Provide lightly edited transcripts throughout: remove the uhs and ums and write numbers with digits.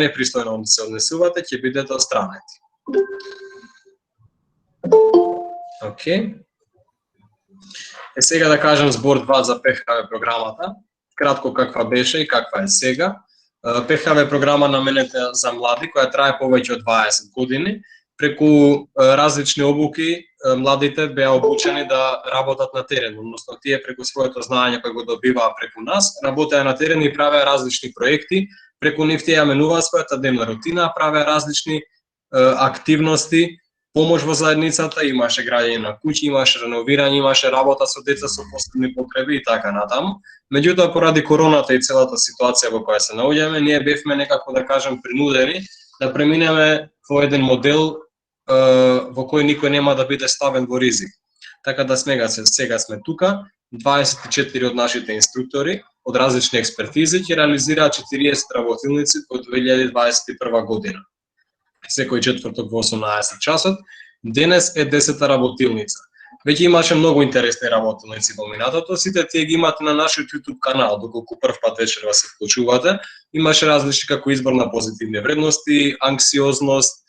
непристојно се однесувате, ќе бидете отстранети. Океј. Сега да кажам збор 2 за ПХВ програмата. Кратко каква беше и каква е сега. ПХВ програма наменета за млади, која трае повеќе од 20 години. Преку различни обуки, младите беа обучени да работат на терен, односно тие преку своето знаење кој го добиваа преку нас, работеа на терен и правеа различни проекти, преку нив тие менуваа својата дневна рутина, правеа различни активности, помош во заедницата, имаше граѓање на куќи, имаше реновирање, имаше работа со деца со посебни потреби и така натаму. Меѓутоа, поради короната и целата ситуација во која се наоѓаме, ние бевме некако да кажем принудени да преминеме во еден модел во кој никој нема да биде ставен во ризик. Така да сега сме тука, 24 од нашите инструктори од различни експертизи ќе реализираат 40 работилници во 2021 година. Секој четврток во 18 часот. Денес е 10-та работилница. Веќе имаше многу интересни работилници во минатото, сите тие ги имате на нашиот YouTube канал, доколку прв пат вечерва се вклучувате. Имаше различни како избор на позитивни вредности, анксиозност,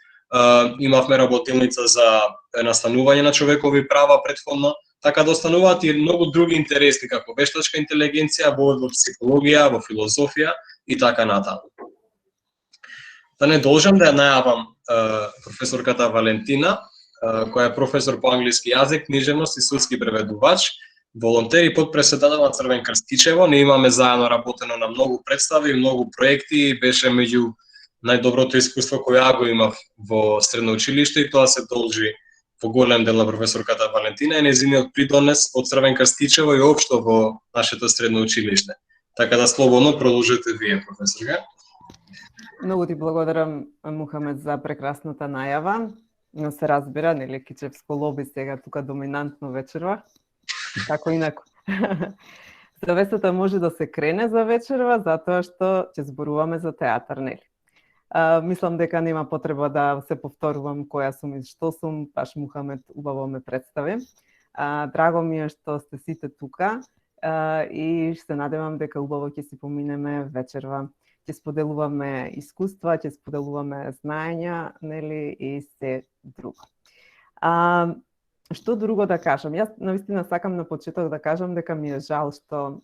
имавме работилница за настанување на човекови права претходно, така да остануваат и многу други интересни како вештачка интелигенција, во психологија, во филозофија и така натаму. Да не должам да ја најавам професорката Валентина, која е професор по англиски јазик, книжевност и судски преведувач, волонтер и подпредседател на Црвен крст Кичево. Ние имаме заедно работено на многу представи, многу проекти, беше меѓу најдоброто искуство кој ја го имав во средно училиште и тоа се должи во голем дел на професорката Валентина и нејзиниот придонес од Црвен крст Кичево и општо во нашето средно училиште. Така да слободно продолжете вие, професорка. Многу ти благодарам, Мухамед, за прекрасната најава. Но се разбира, нели, кичевско лоби сега тука доминантно вечерва. Како инако. Завесата може да се крене за вечерва, затоа што ќе зборуваме за театар, нели? Мислам дека нема потреба да се повторувам која сум и што сум, баш Мухамед убаво ме представи. Драго ми е што сте сите тука и се надевам дека убаво ќе си поминеме вечерва. Ќе споделуваме искуства, ќе споделуваме знаења, нели, и се друго. Што друго да кажам? Јас навистина сакам на почеток да кажам дека ми е жал што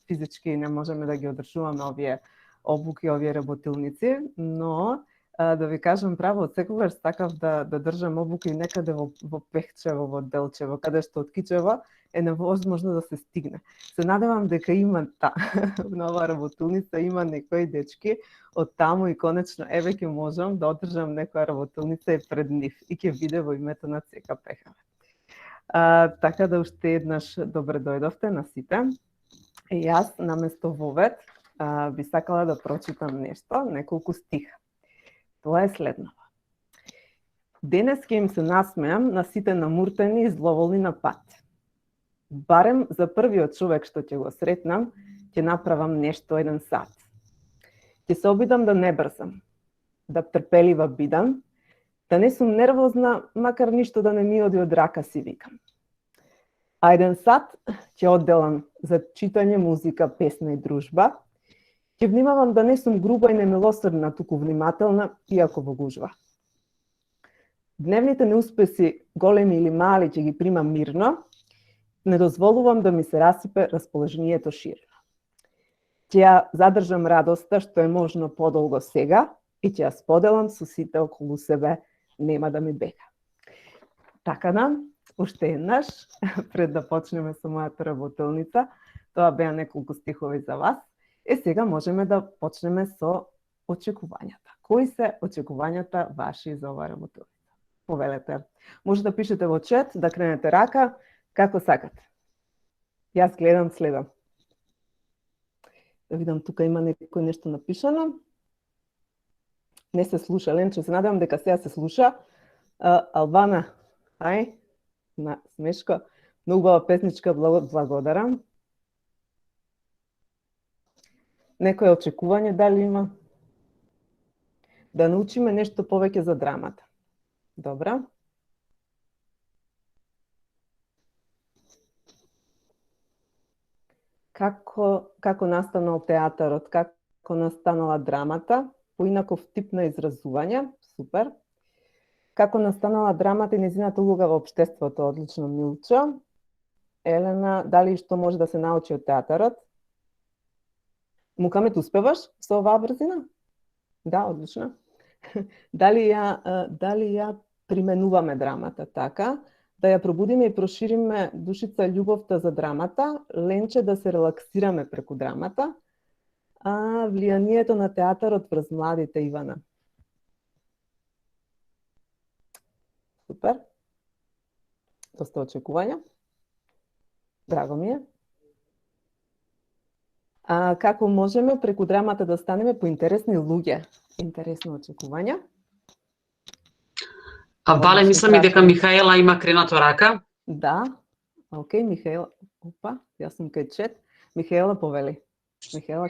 физички не можеме да ги одржуваме овие обуки, овие работилници, но да ви кажам право, од секогаш сакав да држам обуки некаде во Пехчево, во Делчево, каде што од Кичево е невозможно да се стигне. Се надевам дека има на оваа работилница има некои дечки од таму и конечно еве ќе можам да одржам некоја работилница и пред нив и ќе биде во името на ЦКПХ. Така да уште еднаш добре дојдовте на сите. И јас наместо вовед би сакала да прочитам нешто, неколку стиха. Тоа е следново. Денес ќе им се насмеам на сите намуртени и зловолни на пат. Барем за првиот човек што ќе го сретнам, ќе направам нешто еден сат. Ќе се обидам да не брзам, да трпелива бидам, да не сум нервозна, макар ништо да не ми оди од рака си викам. А еден сат ќе одделам за читање, музика, песна и дружба. Ќе внимавам да не сум груба и немилосрдна, туку внимателна, иако во гужва. Дневните неуспеси, големи или мали, ќе ги примам мирно, не дозволувам да ми се расипе расположението ширно. Ќе ја задржам радоста што е можно подолго сега и ќе ја споделам со сите околу себе, нема да ми бега. Така да, уште еднаш, пред да почнеме со мојата работилница, тоа беа неколку стихови за вас, сега можеме да почнеме со очекувањата. Кои се очекувањата ваши за оваа работилница? Повелете. Може да пишете во чат, да кренете рака, како сакате. Јас гледам, следам. Да видам, тука има некој нешто напишано. Не се слуша, Ленче, се надевам дека сега се слуша. Албана, ај, на смешко. Многу убава песничка, благодарам. Некој очекување дали има? Да научиме нешто повеќе за драмата. Добра. Како настанал театарот, како настанала драмата, поинаков тип на изразување, супер. Како настанала драмата и нејзината улога во општеството, одлично Милчо. Елена, дали што може да се научи од театарот? Мукамет, успеваш со оваа брзина? Да, одлично. Дали ја применуваме драмата така, да ја пробудиме и прошириме душица љубовта за драмата, Ленче да се релаксираме преку драмата, а влијанието на театарот врз младите, Ивана. Супер. Доста очекувања. Драго ми е. Како можеме преку драмата да станеме поинтересни луѓе? Интересно очекување. Вале, мислам и дека Михаела има кренато рака. Да. Океј, Михаела. Опа, јас сум кај чет. Михаела, повели. Михаела,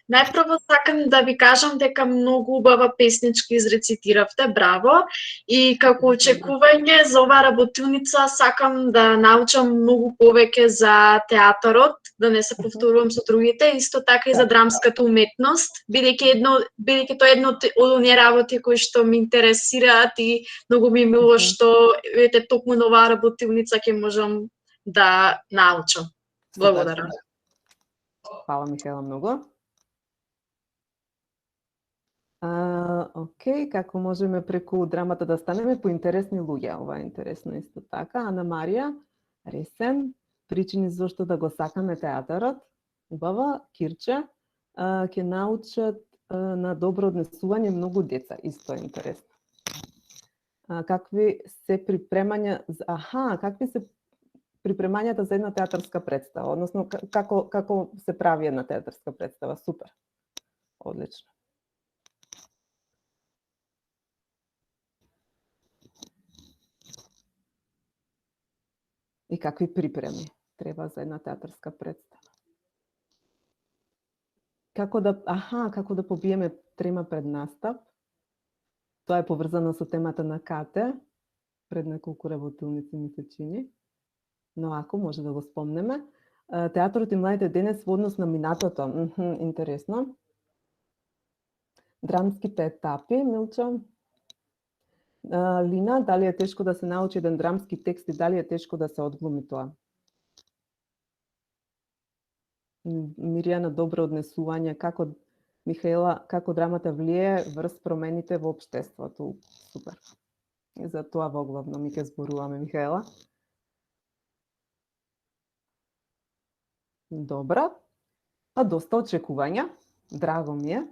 Најпрво сакам да ви кажам дека многу убава песнички изрецитиравте, браво. И како очекување за оваа работилница сакам да научам многу повеќе за театарот, да не се повторувам со другите, исто така и за драмската уметност, бидејќи тоа е едно од оние работи кои што ме интересираат и многу ми е мило што ете токму на оваа работилница ќе можам да научам. Благодарам. Фала, Михаела, многу. Океј, како можеме преку драмата да станеме поинтересни луѓе? Ова е интересно исто така. Ана Марија, Ресен, причини зашто да го сакаме театарот. Убава, Кирче, ќе научат на добро однесување многу деца. Исто е интересно. Какви се припремањата за една театарска представа, односно како се прави една театарска представа? Супер. Одлично. И какви припреми треба за една театарска представа? Како да побиеме трема пред настап? Тоа е поврзано со темата на Кате, пред неколку работилници ми се чини. Но ако може да го спомнеме, театарот и младите денес во однос на минатото. Интересно. Драмските етапи, Милчо. Лина, дали е тешко да се научи еден драмски текст и дали е тешко да се одглуми тоа? Миријана, добро однесување, како Михаела, како драмата влие врз промените во општеството. Супер. И за тоа воглавно ми ќе зборуваме, Михаела. Добра. Доста очекувања. Драго ми е.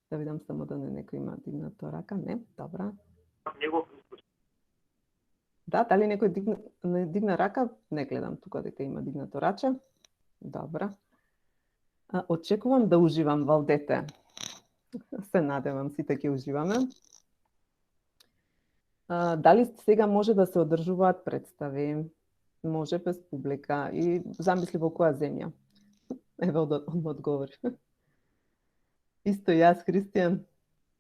Да видам само да некој има дигнато рака. Не, добра. Да, дали некој дигна рака? Не гледам тука дека има дигнато раче. Добра. Очекувам да уживам, Валдете. Се надевам, сите ќе уживаме. Дали сега може да се одржуваат представи? Може без публика. И замисли во која земја? Еве одговори. Исто јас, Христијан,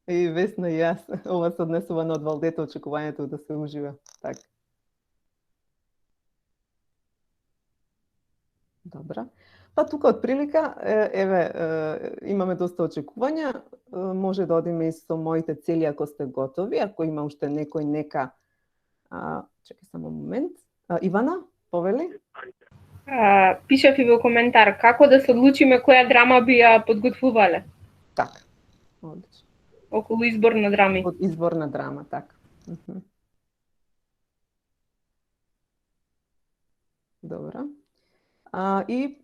и Весна и јас. Ова се однесува на од Валдета очекувањето да се ужива. Така. Добра. Па тука од прилика, имаме доста очекувања. Може да одиме и со моите цели ако сте готови. Ако има уште некој нека... Чекај само момент. Ивана, повели? Пишав и во коментар, како да се одлучиме која драма би ја подготвувале? Така. Одлично. Околу избор на драми. Од избор на драма, така. Добра. И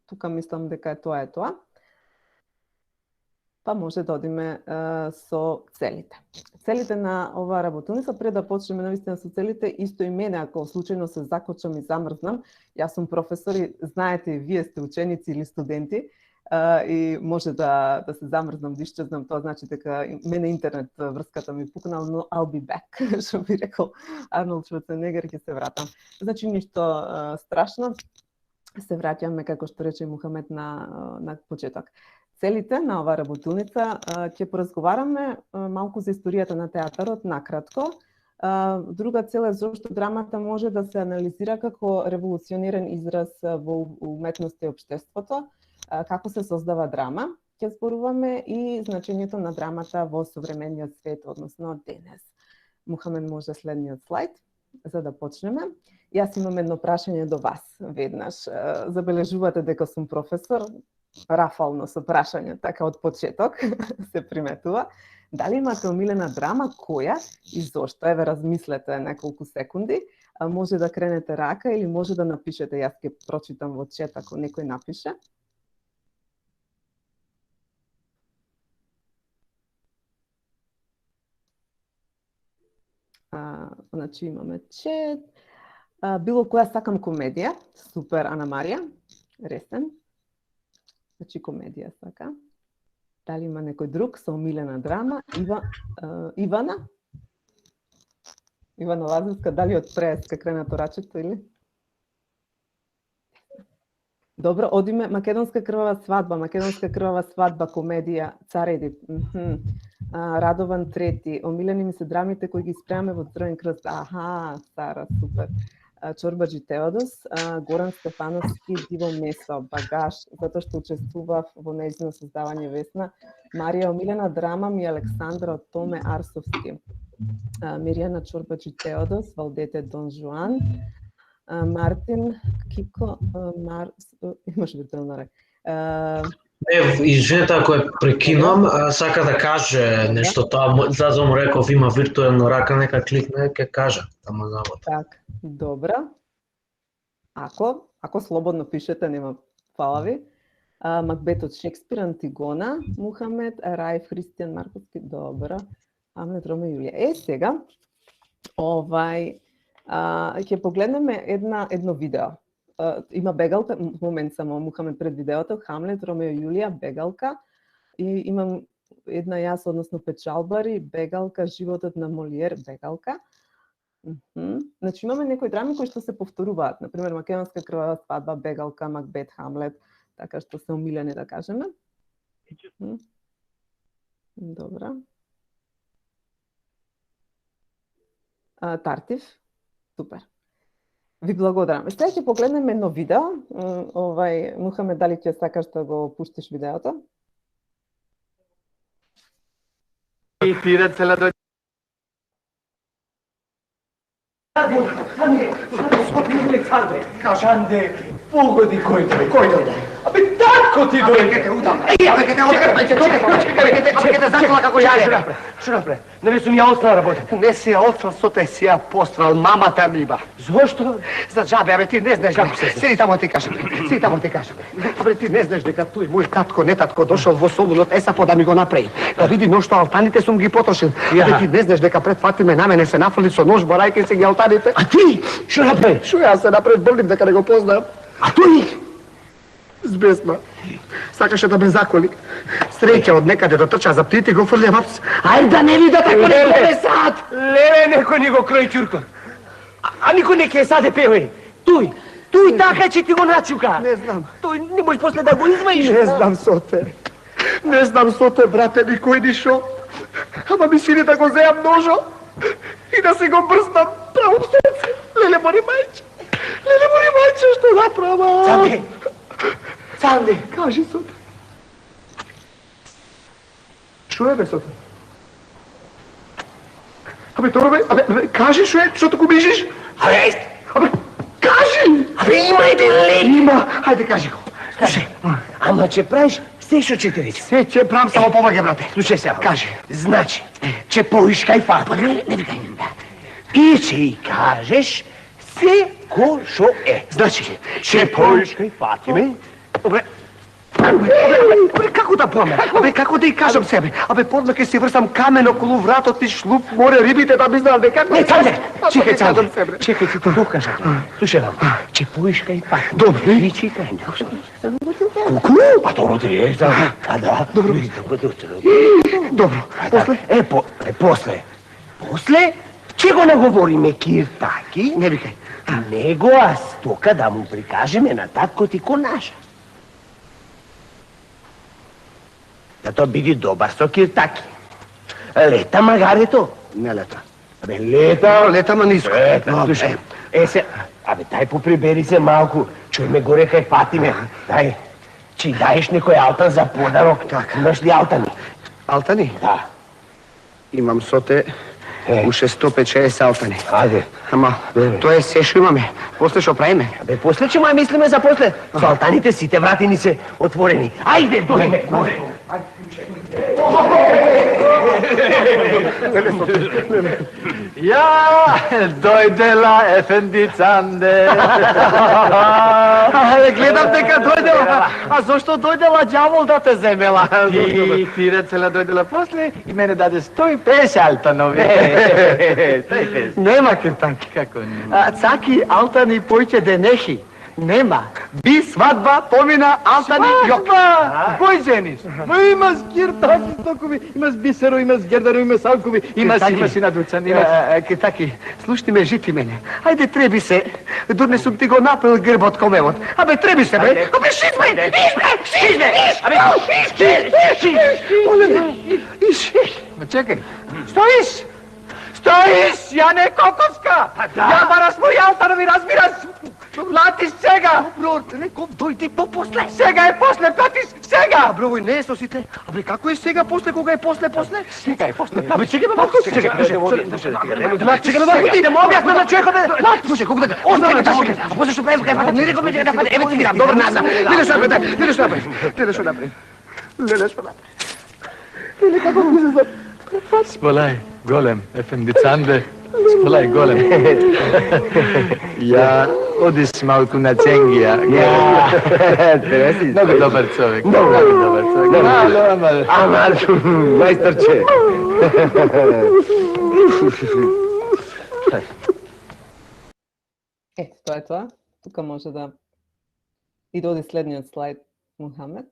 тука мислам дека тоа е тоа. Па може да одиме со целите. Целите на оваа работилница, пред да почнеме навистина со целите, исто и мене, ако случајно се закочам и замрзнам, јас сум професор и знаете, вие сте ученици или студенти, и може да се замрзнам, да исчезнам, тоа значи дека мене интернет врската ми пукнал, но I'll be back, што би рекол Арнолд Шварценегер, ќе се вратам. Значи ништо страшно, се враќаме, како што рече Мухамед на почеток. Целите на оваа работилница ќе поразговараме малку за историјата на театарот, накратко. Друга цел е зашто драмата може да се анализира како револуциониран израз во уметноста и општеството. Како се создава драма, ќе зборуваме и значењето на драмата во современиот свет, односно денес. Мухамед, може следниот слайд, за да почнеме. Јас имам едно прашање до вас веднаш. Забележувате дека сум професор, рафално со прашање, така од почеток се приметува. Дали имате омилена драма, која и зошто? Еве, размислете неколку секунди. Може да кренете рака или може да напишете, јас ќе прочитам во чет ако некој напише. Значи имаме чет. Било која сакам комедија. Супер, Ана Марија. Ресен. Значи комедија сака. Дали има некој друг со омилена драма? Ивана? Ивана Лазарска, дали од преска кренато рачето или? Добро, одиме Македонска крвава свадба, комедија, Цареди. Радован трети, омилени ми се драмите кои ги спремаме во Црвен крст. Аха, Сара, супер. Чорбаджи Теодос, Горан Стефановски, Диво Месо, Багаж, затоа што учествував во нејзино создавање Весна. Марија, омилена драма ми Александра од Томе Арсовски. Миријана Чорбаджи Теодос, Валдете Дон Жуан. Мартин Кико, имаш виртуелна река. Извинете ако ја прекинувам, сака да каже нешто тоа, зазо му реков има виртуелна рака, нека кликне, ќе каже, тамо завод. Так, добра. Ако слободно пишете, нема фала ви. Макбет од Шекспир, Антигона, Мухамед, Раев, Христијан Марковски, добра. Хамлет, Роме и Јулија. Сега, ќе погледнеме едно видео. Има бегалка, момент само, Мухамед пред видеото, Хамлет, Ромео и Јулија, бегалка. И имам една јас, односно Печалбари, бегалка, Животот на Молиер, бегалка. Значи имаме некои драми кои што се повторуваат. Например, Македонска крвава свадба, бегалка, Макбет, Хамлет, така што се омилени да кажеме. Добра. Тартив. Супер. Ви благодарам. Сега ќе погледнеме едно видео. Мухамед, дали ќе сакаш да го пуштиш видеото? Кажанде, погоди кој дојде? Абе, татко ти дојде! Ке те закола како јаре! Што напре? Нели сум ја оствал работа? Не си ја оствал, со те си ја пострал мамата ми, ба. Зошто? За джабе, абе, ти не знаеш. Седи тамо ти кажам. Абе, ти не знаеш дека тој мој татко, не татко, дошол во Солунот ЕСАПО да ми го направи. Да види ношто алтаните сум ги потрошил. Абе, ти не знаеш дека пред Фатиме на мене се нафрли со нож борајки се ги алтаните. А ти? Што направи? Што јас се направи, брнив дека не го познавам. А тој? Збесна. Сакаше да ме заколи. Среќа од некаде дотрча за птите го фрлја вапс. Ајде да не вида како не го сад. Леле, некој ни го крои ќурко. А никој не ке саде певај. Тој така че ти го начука. Не знам. Тој не можеш после да го изваиш. Не знам со те, брате, никој ни шо. Ама ми сини да го зеам ножо и да се го брзнам право в срце. Леле, мори мајче, што направа? Цанде, кажи Соте. Шо е бе Соте? Абе, Торо бе, кажи шо е, што го мислиш? Абе, кажи! Абе, има еден лек! Има, хајде кажи го. Слушай, ама че правиш се што ќе ти рече. Се ќе правам, само помагај, брате. Слушай сега, кажи. Значи, че поиш кај Фатиме. Не викај, да. И че и кажеш се ко шо е. Значи, че поиш кај Фатиме. Абе, како да помер? Абе, како да и кажам себе? Абе, подле ќе си врсам камен околу вратот и шлуп, море рибите да би знал дека... Не, Цанде! Чекај, Цанде! Чекај, ти го кажам. Слушай, че поиш кај Фатиме. Добре. И чекај. Куку? Па добро ти е, да. Да. Добро. Добро. После? После. После? Че го наговориме киртаки? Не викај. Него аз тука да му прикажеме на татко ти ко наша. Да то биди добар со киртаки. Лета магарето. Не лета. Абе, лета ма ниско. Слушай, се, абе, дай поприбери се малку. Чуј ме горе кај Фатиме. Дай. Значи даеш некој алтан за подарок, така. Имаш ли алтани? Алтани? Да. Имам со те уште 150 алтани. Ајде. Ама, тоа е се што имаме. После што правиме? Бе, после ќе ма мислиме за после. Со алтаните сите вратини се отворени. Ајде, дојде, горе. Ја, дојдела ефендицанде. Гледам дека дојдела. А зошто дојдела ѓавол да те земела? Ти рецела дојдела после и мене даде 150 алтанови. Нема ке таки. Како нема? Цаки алтани појќе денеши. Нема. Би свадба помина алтани јок. Кој жениш? Ма имаш гиртаки стокови, имаш бисеро, имаш гердаро, имаш салкови, имаш и надуцани. Ке таки, слушни ме, жити мене. Ајде, треби се. Дурне сум ти го напил грбот комевот. Абе, треби се, бе. Абе, шит ме! Иш, бе! Ма чекај. Стоиш! Стоиш! Ја не Коковска! Ја бараш мој алтанови, разбираш? Платиш сега! Добро, реков, дојди по-после. Сега е после, платиш сега! Добро, не е со сите. Абе, како е сега после, кога е после? Сега е после. Абе, чекай ме малку. Чекай ме малку. Идемо, објасна на човекот. Слушај, колку да... Остави ме чашката. А после што правим, не реков ме да паде. Ево ти видам, добро назад. Леле што направи. Леле како ми се зад... Сполај, голем, ефендицанде. Сполај, голем. Ја одиш малку на Ценгија. Многу добар човек. Многу добар човек. Ама, мајсторче. Ето, тоа е тоа. Тука може да и доди следниот слайд, Мухамед.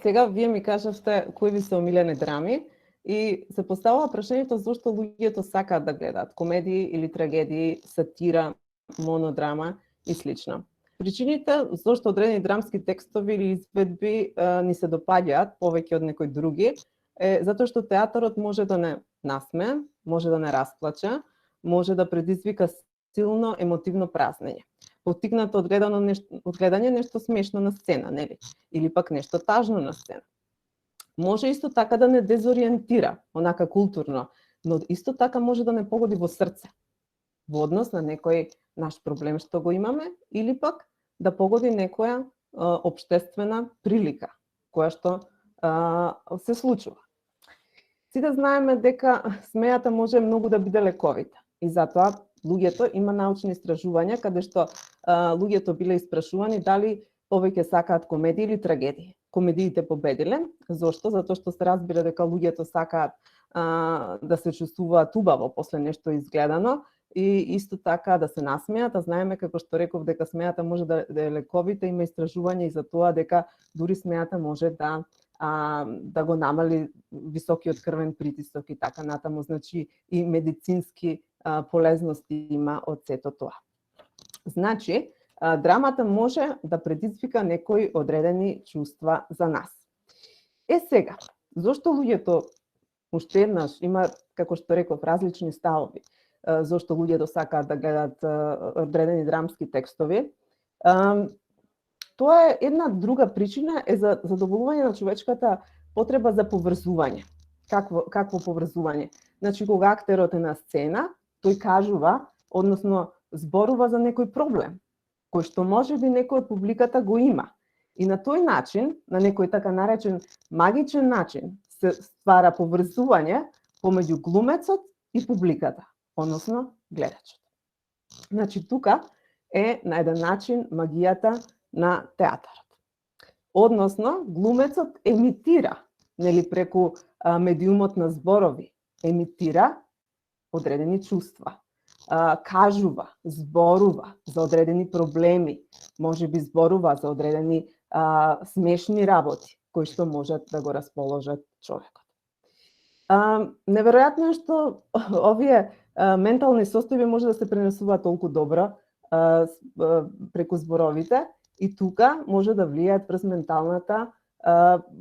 Сега вие ми кажавте кои ви се омилени драми и се поставува прашањето зошто луѓето сакаат да гледаат комедии или трагедии, сатира, монодрама и слично. Причините зошто одредени драмски текстови или изведби ни се допаѓаат повеќе од некои други е затоа што театарот може да не насме, може да не расплаче, може да предизвика силно емотивно празнење. Поттикнато од гледање нешто смешно на сцена, нели? Или пак нешто тажно на сцена. Може исто така да не дезориентира, онака културно, но исто така може да не погоди во срце, во однос на некој наш проблем што го имаме, или пак да погоди некоја општествена прилика, која што се случува. Сите знаеме дека смејата може многу да биде лековита и затоа луѓето има научни истражувања каде што луѓето биле испрашувани дали повеќе сакаат комедии или трагедии. Комедиите победиле. Зошто? Затоа што се разбира дека луѓето сакаат да се чувствуваат убаво после нешто изгледано и исто така да се насмеат, а знаеме како што реков дека смејата може да е лековита, има истражување и за тоа дека дури смејата може да го намали високиот крвен притисок и така натаму, значи и медицински полезности има од сето тоа. Значи, драмата може да предизвика некои одредени чувства за нас. Сега, зошто луѓето уште еднаш има, како што реков, различни ставови, зошто луѓето сакаат да гледат одредени драмски текстови? Тоа е една друга причина е за задоволување на човечката потреба за поврзување. Какво поврзување? Значи, кога актерот е на сцена, тој кажува, односно зборува за некој проблем, кој што може би некој од публиката го има. И на тој начин, на некој така наречен магичен начин, се ствара поврзување помеѓу глумецот и публиката, односно гледачот. Значи, тука е на еден начин магијата на театарот. Односно, глумецот емитира, нели преку медиумот на зборови, емитира одредени чувства, кажува, зборува за одредени проблеми, може би зборува за одредени смешни работи, кои што можат да го расположат човекот. Неверојатно е што овие ментални состојби може да се пренесуваат толку добро преку зборовите и тука може да влијаат врз менталната,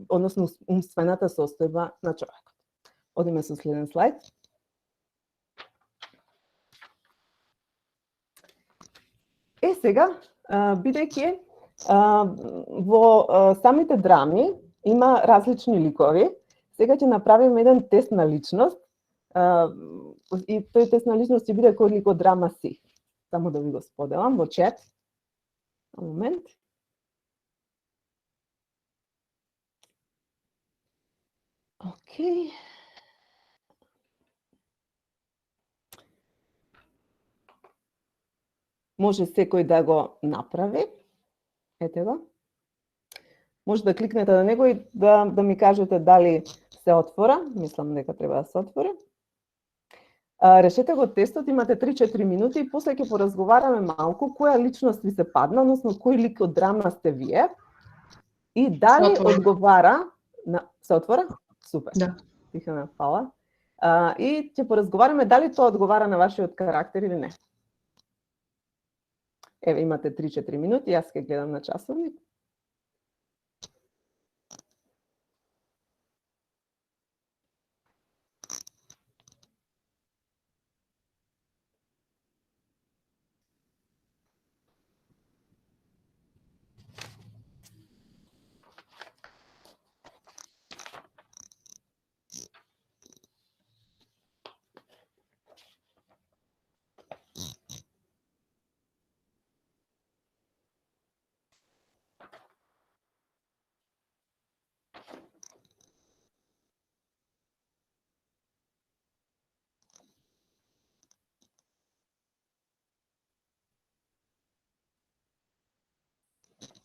односно умствената состојба на човекот. Одиме со следен слайд. Сега, бидејќи Во самите драми има различни ликови. Сега ќе направиме еден тест на личност. И тој тест на личност ќе биде кој лик од драма си. Само да ви го споделам во чат. Момент. Океј. Може секој да го направи. Ете го. Може да кликнете на него и да ми кажете дали се отвора. Мислам дека треба да се отвори. Решете го тестот, имате 3-4 минути и после ќе поразговараме малку која личност ви се падна, односно кој лик од драма сте вие и дали одговара на... Се отвора? Супер. Да. Тихана, фала. И ќе поразговараме дали тоа одговара на вашиот карактер или не. Еве, имате 3-4 минути, јас ќе гледам на часовник.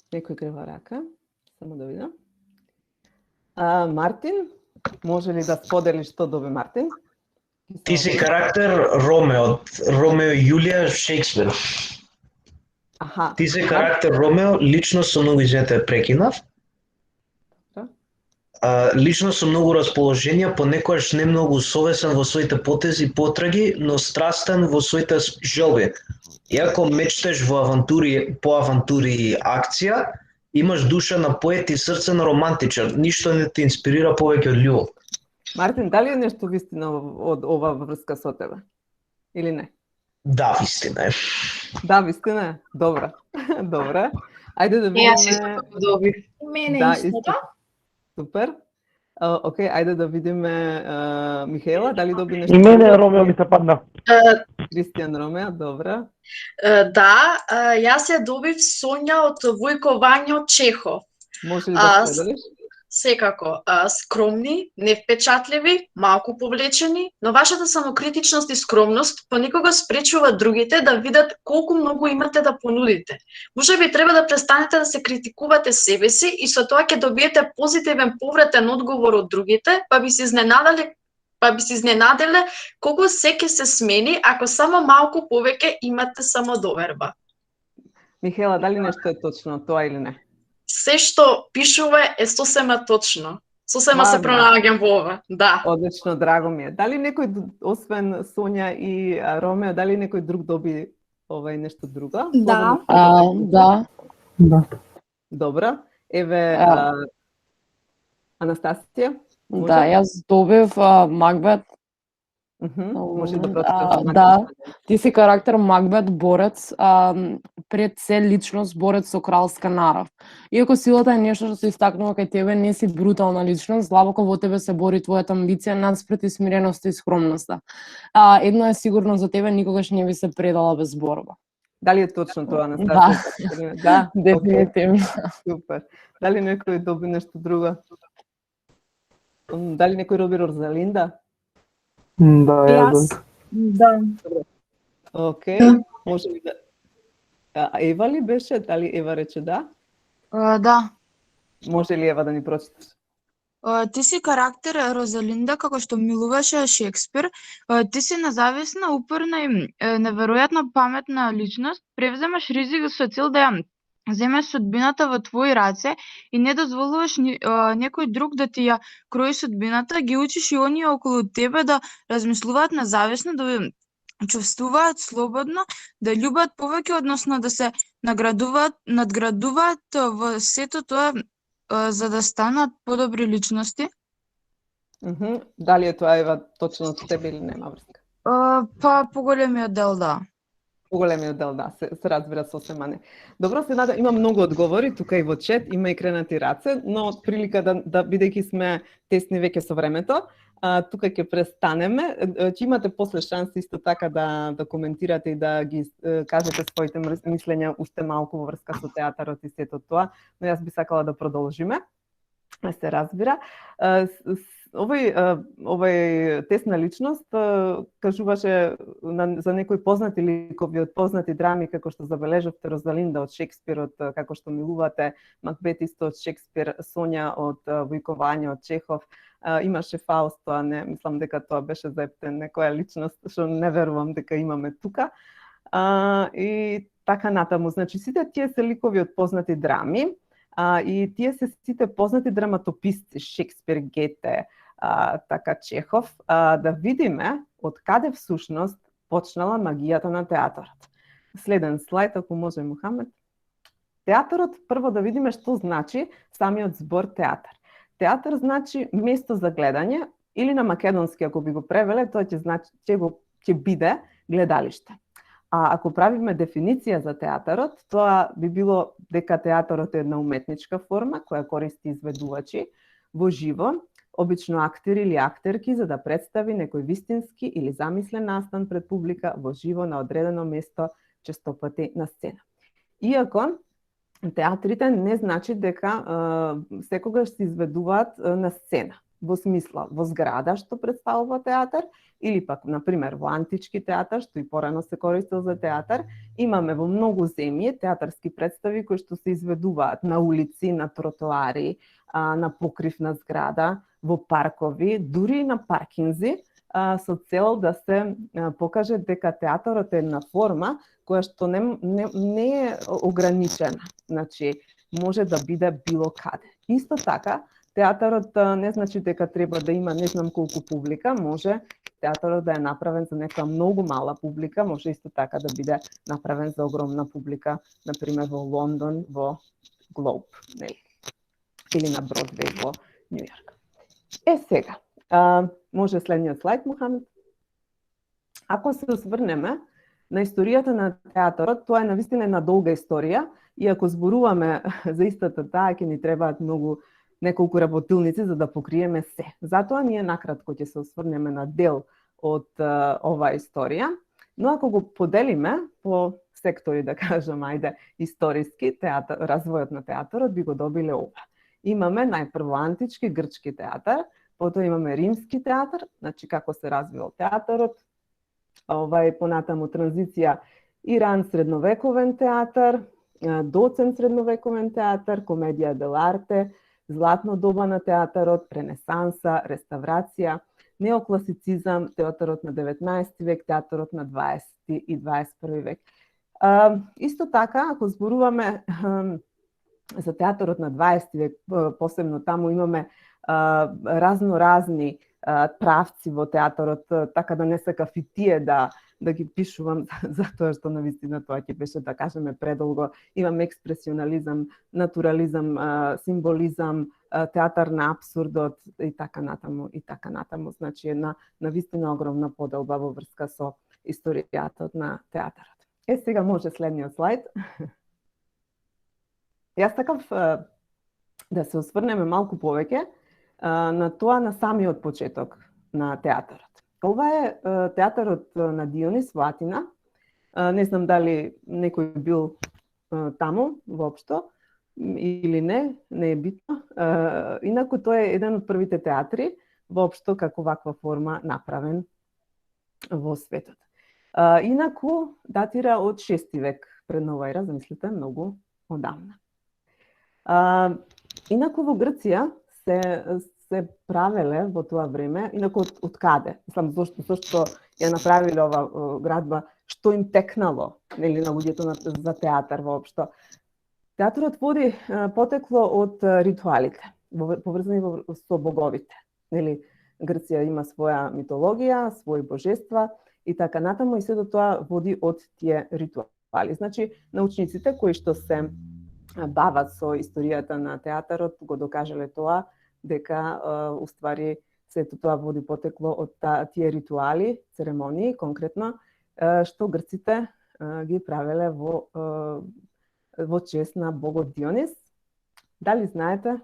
Некој крива рака, само да видам. Мартин, може ли да споделиш што доби Мартин? Ти си карактер Ромео, Ромео и Јулија Шекспир. Аха. Ти си карактер Ромео, лично со многу извинете прекинав. Лично со многу расположенија, понекогаш не многу совесен во своите потези и потраги, но страстен во своите желби. Иако мечташ во авантури, по авантури и акција, имаш душа на поет и срце на романтичар. Ништо не те инспирира повеќе од љубов. Мартин, дали е нешто вистина од ова врска со тебе? Или не? Да, вистина е. Да, вистина е. Добра. Добра. Ајде да видиме... Јас исто го добив. Мене Да, истото. Супер. Океј, ајде да видиме Михаела, дали доби нешто? И мене Ромео ми се падна. Кристијан Ромео, добра. Да, јас ја добив Сонја од Војко Вањо Чехов. Може ли да споделиш? Секако, скромни, невпечатливи, малку повлечени, но вашата самокритичност и скромност понекогаш спречува другите да видат колку многу имате да понудите. Можеби треба да престанете да се критикувате себе си и со тоа ќе добиете позитивен повратен одговор од другите, па би се изненаделе колку се ќе се смени ако само малку повеќе имате самодоверба. Михаела, дали нешто е точно тоа или не? Се што пишува е сосема точно. Сосема се пронаоѓам во ова, да. Одлично, драго ми е. Дали некој, освен Сонја и Ромео, дали некој друг доби нешто друго? Да. Да. Добра. Еве, Анастасија? Да, јас добив Макбет. Може да прочиташ. Да, ти си карактер Макбет, борец, пред се личност борец со кралска нарав. Иако силата е нешто што се истакнува кај тебе, не си брутална личност, длабоко во тебе се бори твојата амбиција надспред и смиреноста и скромноста. Едно е сигурно за тебе, никогаш не би се предала без борба. Дали е точно тоа, Анастасија? Да, дефинитивно. Супер. Дали некој доби нешто друго? Дали некој роби Розалинда? Да, јас. Да. Океј, може ли да... Ева ли беше? Дали Ева рече да? Да. Може ли Ева да ни прочиташ? Ти си карактер Розалинда, како што милуваше Шекспир. Ти си независна, упорна и неверојатно паметна личност. Превземаш ризик со цел да ја земеш судбината во твои раце и не дозволуваш некој друг да ти ја крои судбината, ги учиш и оние околу тебе да размислуваат независно, да чувствуваат слободно, да љубат повеќе, односно да се надградуваат во сето тоа за да станат подобри личности. Дали е тоа Ева точно од тебе или нема врска? Па поголемиот дел да. Поголемиот дел, да, се разбира сосема не. Добро, се нада, има многу одговори, тука и во чет, има и кренати раце, но од прилика да бидејќи сме тесни веќе со времето, тука ќе престанеме. Ќе имате после шанса исто така да коментирате и да ги кажете своите мислења уште малку во врска со театарот и сето тоа, но јас би сакала да продолжиме. Се разбира. Овој тесна личност кажуваше за некои познати ликови од познати драми, како што забележавте Розалинда од Шекспир, од како што милувате, Макбет исто од Шекспир, Сонја од Војкованје од Чехов, имаше Фауст, тоа не мислам дека тоа беше за некоја личност што не верувам дека имаме тука. И така натаму, значи сите тие се ликови од познати драми. И тие се сите познати драматописци, Шекспир, Гете, така Чехов, да видиме од каде всушност почнала магијата на театарот. Следен слайд, ако може, Мухамед. Театарот, прво да видиме што значи самиот збор театар. Театар значи место за гледање, или на македонски, ако би го превеле, тоа ќе биде гледалиште. А ако правиме дефиниција за театарот, тоа би било дека театарот е една уметничка форма која користи изведувачи во живо, обично актери или актерки, за да представи некој вистински или замислен настан пред публика во живо на одредено место, честопати на сцена. Иако театрите не значи дека секогаш се изведуваат на сцена, во смисла во зграда што представува театар, или пак, например, во антички театар, што и порано се користел за театар, имаме во многу земји театарски представи кои што се изведуваат на улици, на тротоари, на покрив на зграда, во паркови, дури и на паркинзи, со цел да се покаже дека театарот е една форма која што не е ограничена. Значи, може да биде било каде. Исто така, театарот не значи дека треба да има не знам колку публика, може театарот да е направен за некоја многу мала публика, може исто така да биде направен за огромна публика, например во Лондон, во Глоб, нели? Или на Бродвеј во Њу Јорк. Сега, може следниот слайд, Мухамед. Ако се осврнеме на историјата на театарот, тоа е навистина една долга историја, и ако зборуваме за истата таа, ќе ни требаат неколку работилници за да покриеме се. Затоа ние накратко ќе се осврнеме на дел од оваа историја, но ако го поделиме по сектори, да кажам, историски, развојот на театарот би го добиле ова. Имаме најпрво антички грчки театар, потоа имаме римски театар, значи како се развил театарот, понатаму транзиција Иран средновековен театар, доцен средновековен театар, комедија дел'арте, златно доба на театарот, ренесанса, реставрација, неокласицизам, театарот на 19 век, театарот на 20 и 21 век. Исто така, ако зборуваме за театарот на 20 век, посебно таму имаме разноразни правци во театарот, така да не сакав и тие да ги пишувам, затоа што навистина тоа ќе беше, да кажеме, предолго. Имам експресионализам, натурализам, символизам, театар на абсурдот и така натаму, и така натаму. Значи една навистина огромна поделба во врска со историјата на театарот. Сега може следниот слайд. Јас сакав да се осврнеме малку повеќе на тоа, на самиот почеток на театарот. Ова е театарот на Дионис во Атина. Не знам дали некој бил таму воопшто или не е битно. Инаку тој е еден од првите театри воопшто како ваква форма направен во светот. Инаку датира од 6 век пред нова ера, замислите, многу одамна. Инаку во Грција се правеле во тоа време, инаку од каде? Мислам, зашто ја направиле ова градба, што им текнало, нели, на луѓето за театар воопшто. Театарот води потекло од ритуалите, поврзани со боговите. Нели, Грција има своја митологија, своји божества и така натаму, и сето тоа води од тие ритуали. Значи, научниците кои што се бават со историјата на театарот го докажале тоа, дека уствари сето тоа води потекло од тие ритуали, церемонии конкретно, што грците ги правеле во чест на богот Дионис. Дали знаете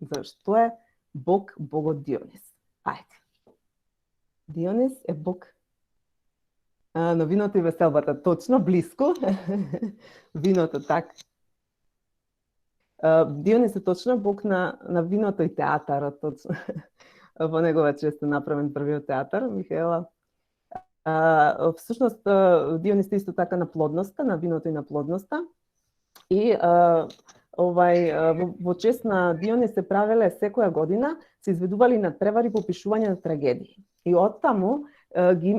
зашто е богот Дионис? Ајде. Дионис е бог на виното и веселбата. Точно, близко. Виното, така. Дионис е точно бог на виното и театарот, точно. Во негова чест е направен првиот театар, Михаела. Всушност, Дионис е исто така на плодноста, на виното и на плодноста. И во чест на Дионис се правеле секоја година, се изведували на тревари по пишување на трагедии. И оттаму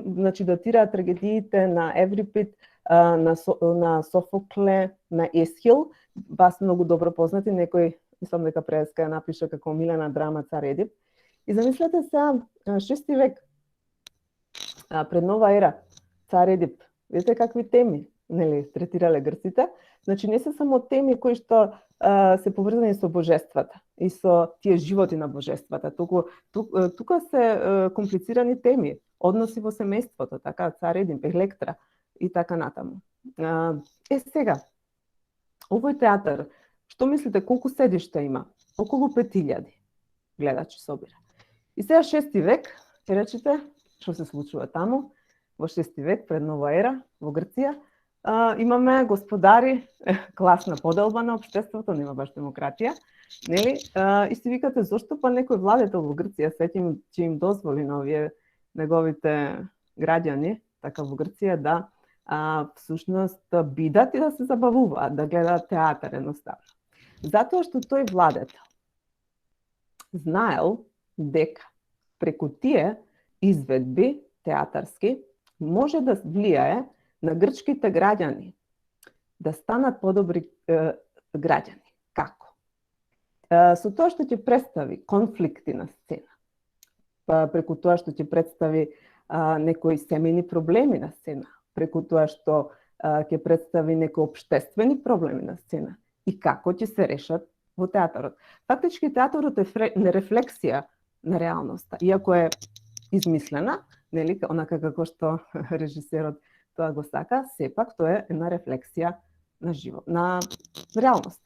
значи датираат трагедиите на Еврипид, на Софокле, на Есхил, вас многу добро познати, некој, мислам дека преска ја напиша како омилена драма Цар Едип. И замислете се, 6 век, пред нова ера, Цар Едип, видите какви теми, нели, третирале грците, значи не се само теми кои што се поврзани со божествата и со тие животи на божествата, тука се комплицирани теми, односи во семејството, така, Цар Едип, Електра и така натаму. Сега, овој театар, што мислите, колку седишта има? Околу 5000 гледачи собира. И сега 6 век, ќе речете, што се случува таму, во 6 век, пред нова ера, во Грција, имаме господари, класна поделба на општеството, нема баш демократија, нели? И си викате, зошто па некој владетел во Грција сеќим че им дозволи на овие неговите граѓани, така во Грција, да всушност бидат и да се забавуваат, да гледаат театар едноставно. Затоа што тој владетел знаел дека преку тие изведби театарски може да влијае на грчките граѓани да станат подобри граѓани. Како? Со тоа што ќе представи конфликти на сцена, преку тоа што ќе представи некои семејни проблеми на сцена, преку тоа што ќе представи некои општествени проблеми на сцена и како ќе се решат во театарот. Фактички театарот е рефлексија на реалноста, иако е измислена, нели, онака како што режисерот тоа го сака, сепак тоа е една рефлексија на живот, на реалност.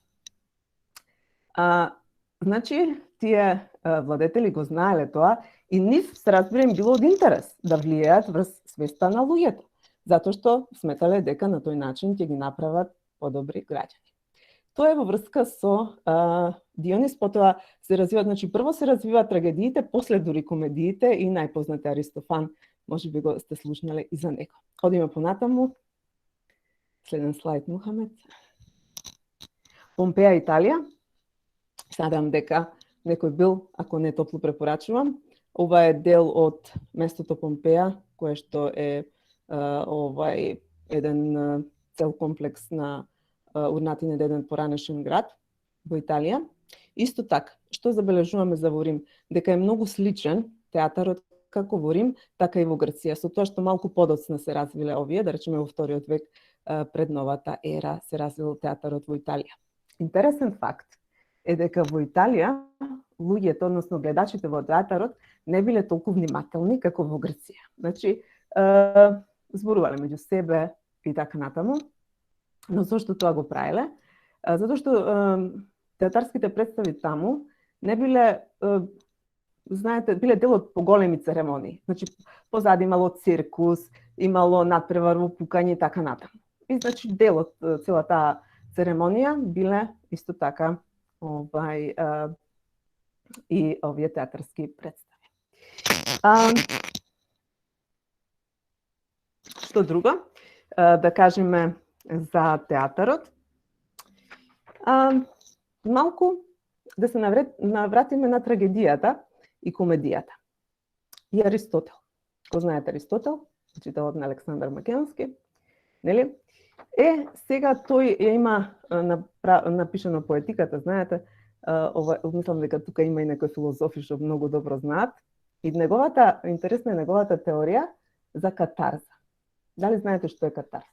Значи, тие владетели го знаеле тоа и нив се разбира им било од интерес да влијаат врз свеста на луѓето, затоа што сметале дека на тој начин ќе ги направат подобри граѓани. Тоа е во врска со Дионис, потоа се развиваат, значи прво се развиваат трагедиите, после дури комедиите и најпознат е Аристофан, може би го сте слушнале и за него. Одиме понатаму. Следен слайд, Мухамед. Помпеја, Италија. Садам дека некој бил, ако не топло препорачувам. Ова е дел од местото Помпеја, кое што е еден цел комплекс на урнатин еден поранешен град во Италија. Исто така, што забележуваме за во Рим? Дека е многу сличен театарот како во Рим, така и во Грција, со тоа што малку подоцна се развиле овие, да речеме во вториот век пред новата ера се развил театарот во Италија. Интересен факт е дека во Италија луѓето, односно гледачите во театарот, не биле толку внимателни како во Грција. Значи, зборувале меѓу себе и така натаму. Но зошто тоа го правеле? Затоа што театарските представи таму не биле, знаете, биле дел од поголеми церемонии. Значи, позади имало циркус, имало надпреварно пукање и така натаму. И значи дел од целата церемонија биле исто така и овие театарски представи. Што друго? Да кажеме за театарот. Малку да се навратиме на трагедијата и комедијата. И Аристотел. Го знаете Аристотел, учителот на Александар Македонски, нели? Сега тој ја има напишано поетиката, знаете, мислам дека тука има и некои филозофи што многу добро знаат. И интересна е неговата теорија за катарза. Дали знаете што е катарза?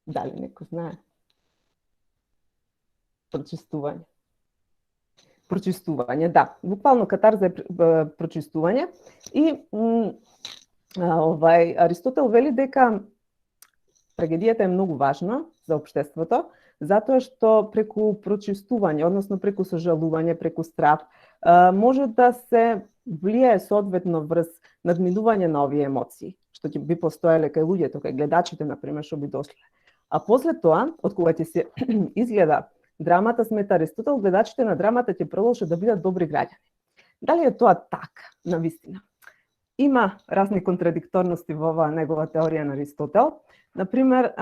Дали некој знае? Прочистување, да. Буквално катарза е прочистување и Аристотел вели дека трагедијата е многу важна за општеството, затоа што преку прочистување, односно преку сожалување, преку страв, може да се влијае соодветно врз надминување на овие емоции, што ќе би постоеле кај луѓето, кај гледачите, например, што би дошле. А после тоа, од кога ќе се изгледа драмата, смета Аристотел, гледачите на драмата ќе продолжат да бидат добри граѓани. Дали е тоа така, навистина? Има разни контрадикторности во оваа негова теорија на Аристотел. Например,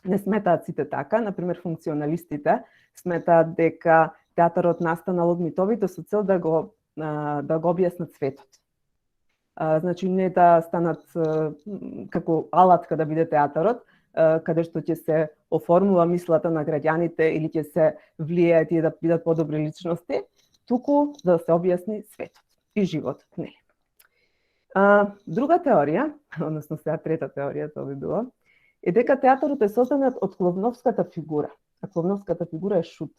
не сметаат сите така. Например, функционалистите сметаат дека театарот настанал од митовите со цел да го објаснат светот. Значи, не да станат како алатка да биде театарот, каде што ќе се оформува мислата на граѓаните или ќе се влијаат и да бидат подобри личности, туку да се објасни светот и животот, нели? Друга теорија, односно сега трета теорија, тоа би било, е дека театарот е создаден од кловновската фигура. А кловновската фигура е шут.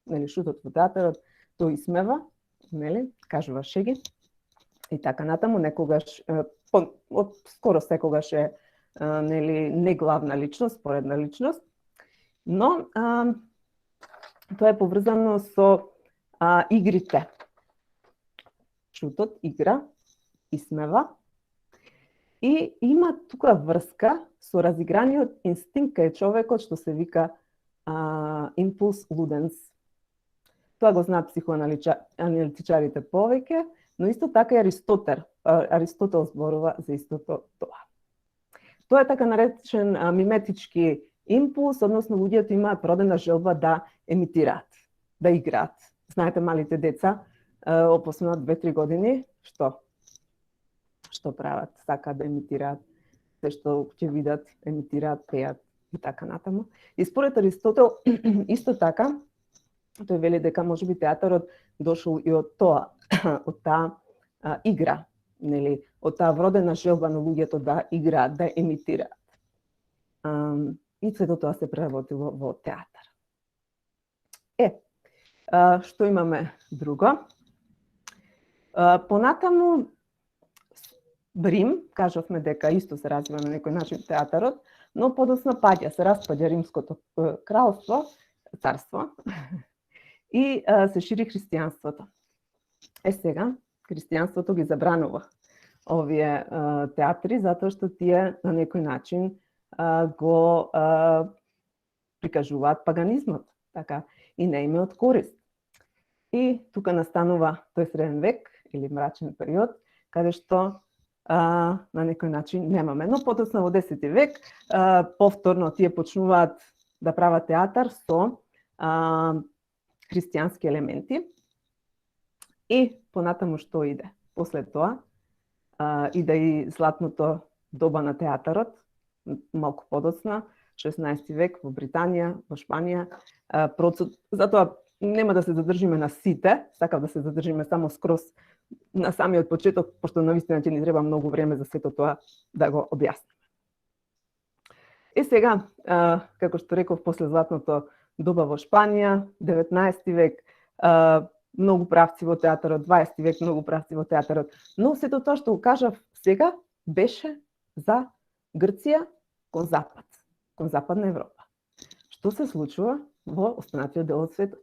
Нели, шутот во театарот тој исмева, нели, кажува шеги и така натаму, некогаш од скоро секогаш е нели не главна личност, поредна личност, но тоа е поврзано со игрите. Шутот игра, исмева и има тука врска со разиграниот инстинкт кај човекот што се вика импулс луденс. Тоа го знаат психоаналитичарите повеќе, но исто така и Аристотел зборува за истото тоа. Тоа е така наречен миметички импулс, односно луѓето имаат родена желба да емитираат, да играат. Знаете, малите деца, опосно 2-3 години, што прават? Сакаат да емитираат се што ќе видат, емитираат, пеат и така натаму. И според Аристотел, исто така, тој вели дека можеби театарот дошол и од тоа, од таа игра, нели, од таа вродена желба на луѓето да играат, да емитираат. И сето тоа се преработило во театар. Што имаме друго? Понатаму, Рим, кажавме дека исто се развива на некој начин театарот, но подоцна паѓа, се распаѓа Римското кралство, царство, и се шири христијанството. Сега, христијанството ги забранува овие театри, затоа што тие на некој начин го прикажуваат паганизмот, така, и не име од корист. И тука настанува тој среден век, или мрачен период, каде што на некој начин немаме. Но потоцна во 10 век, повторно тие почнуваат да прават театар со христијански елементи. И понатаму што иде? После тоа иде и златното доба на театарот, малку подоцна, 16 век во Британија, во Шпанија. Затоа нема да се задржиме на сите, сакав да се задржиме само скроз на самиот почеток, пошто навистина ќе ни треба многу време за сето тоа да го објасниме. Сега, како што реков, после златното доба во Шпанија, 19 век, многу правци во театарот, 20 век многу правци во театарот, но сето тоа што го кажав сега беше за Грција кон запад, кон западна Европа. Што се случува во останатиот дел од светот?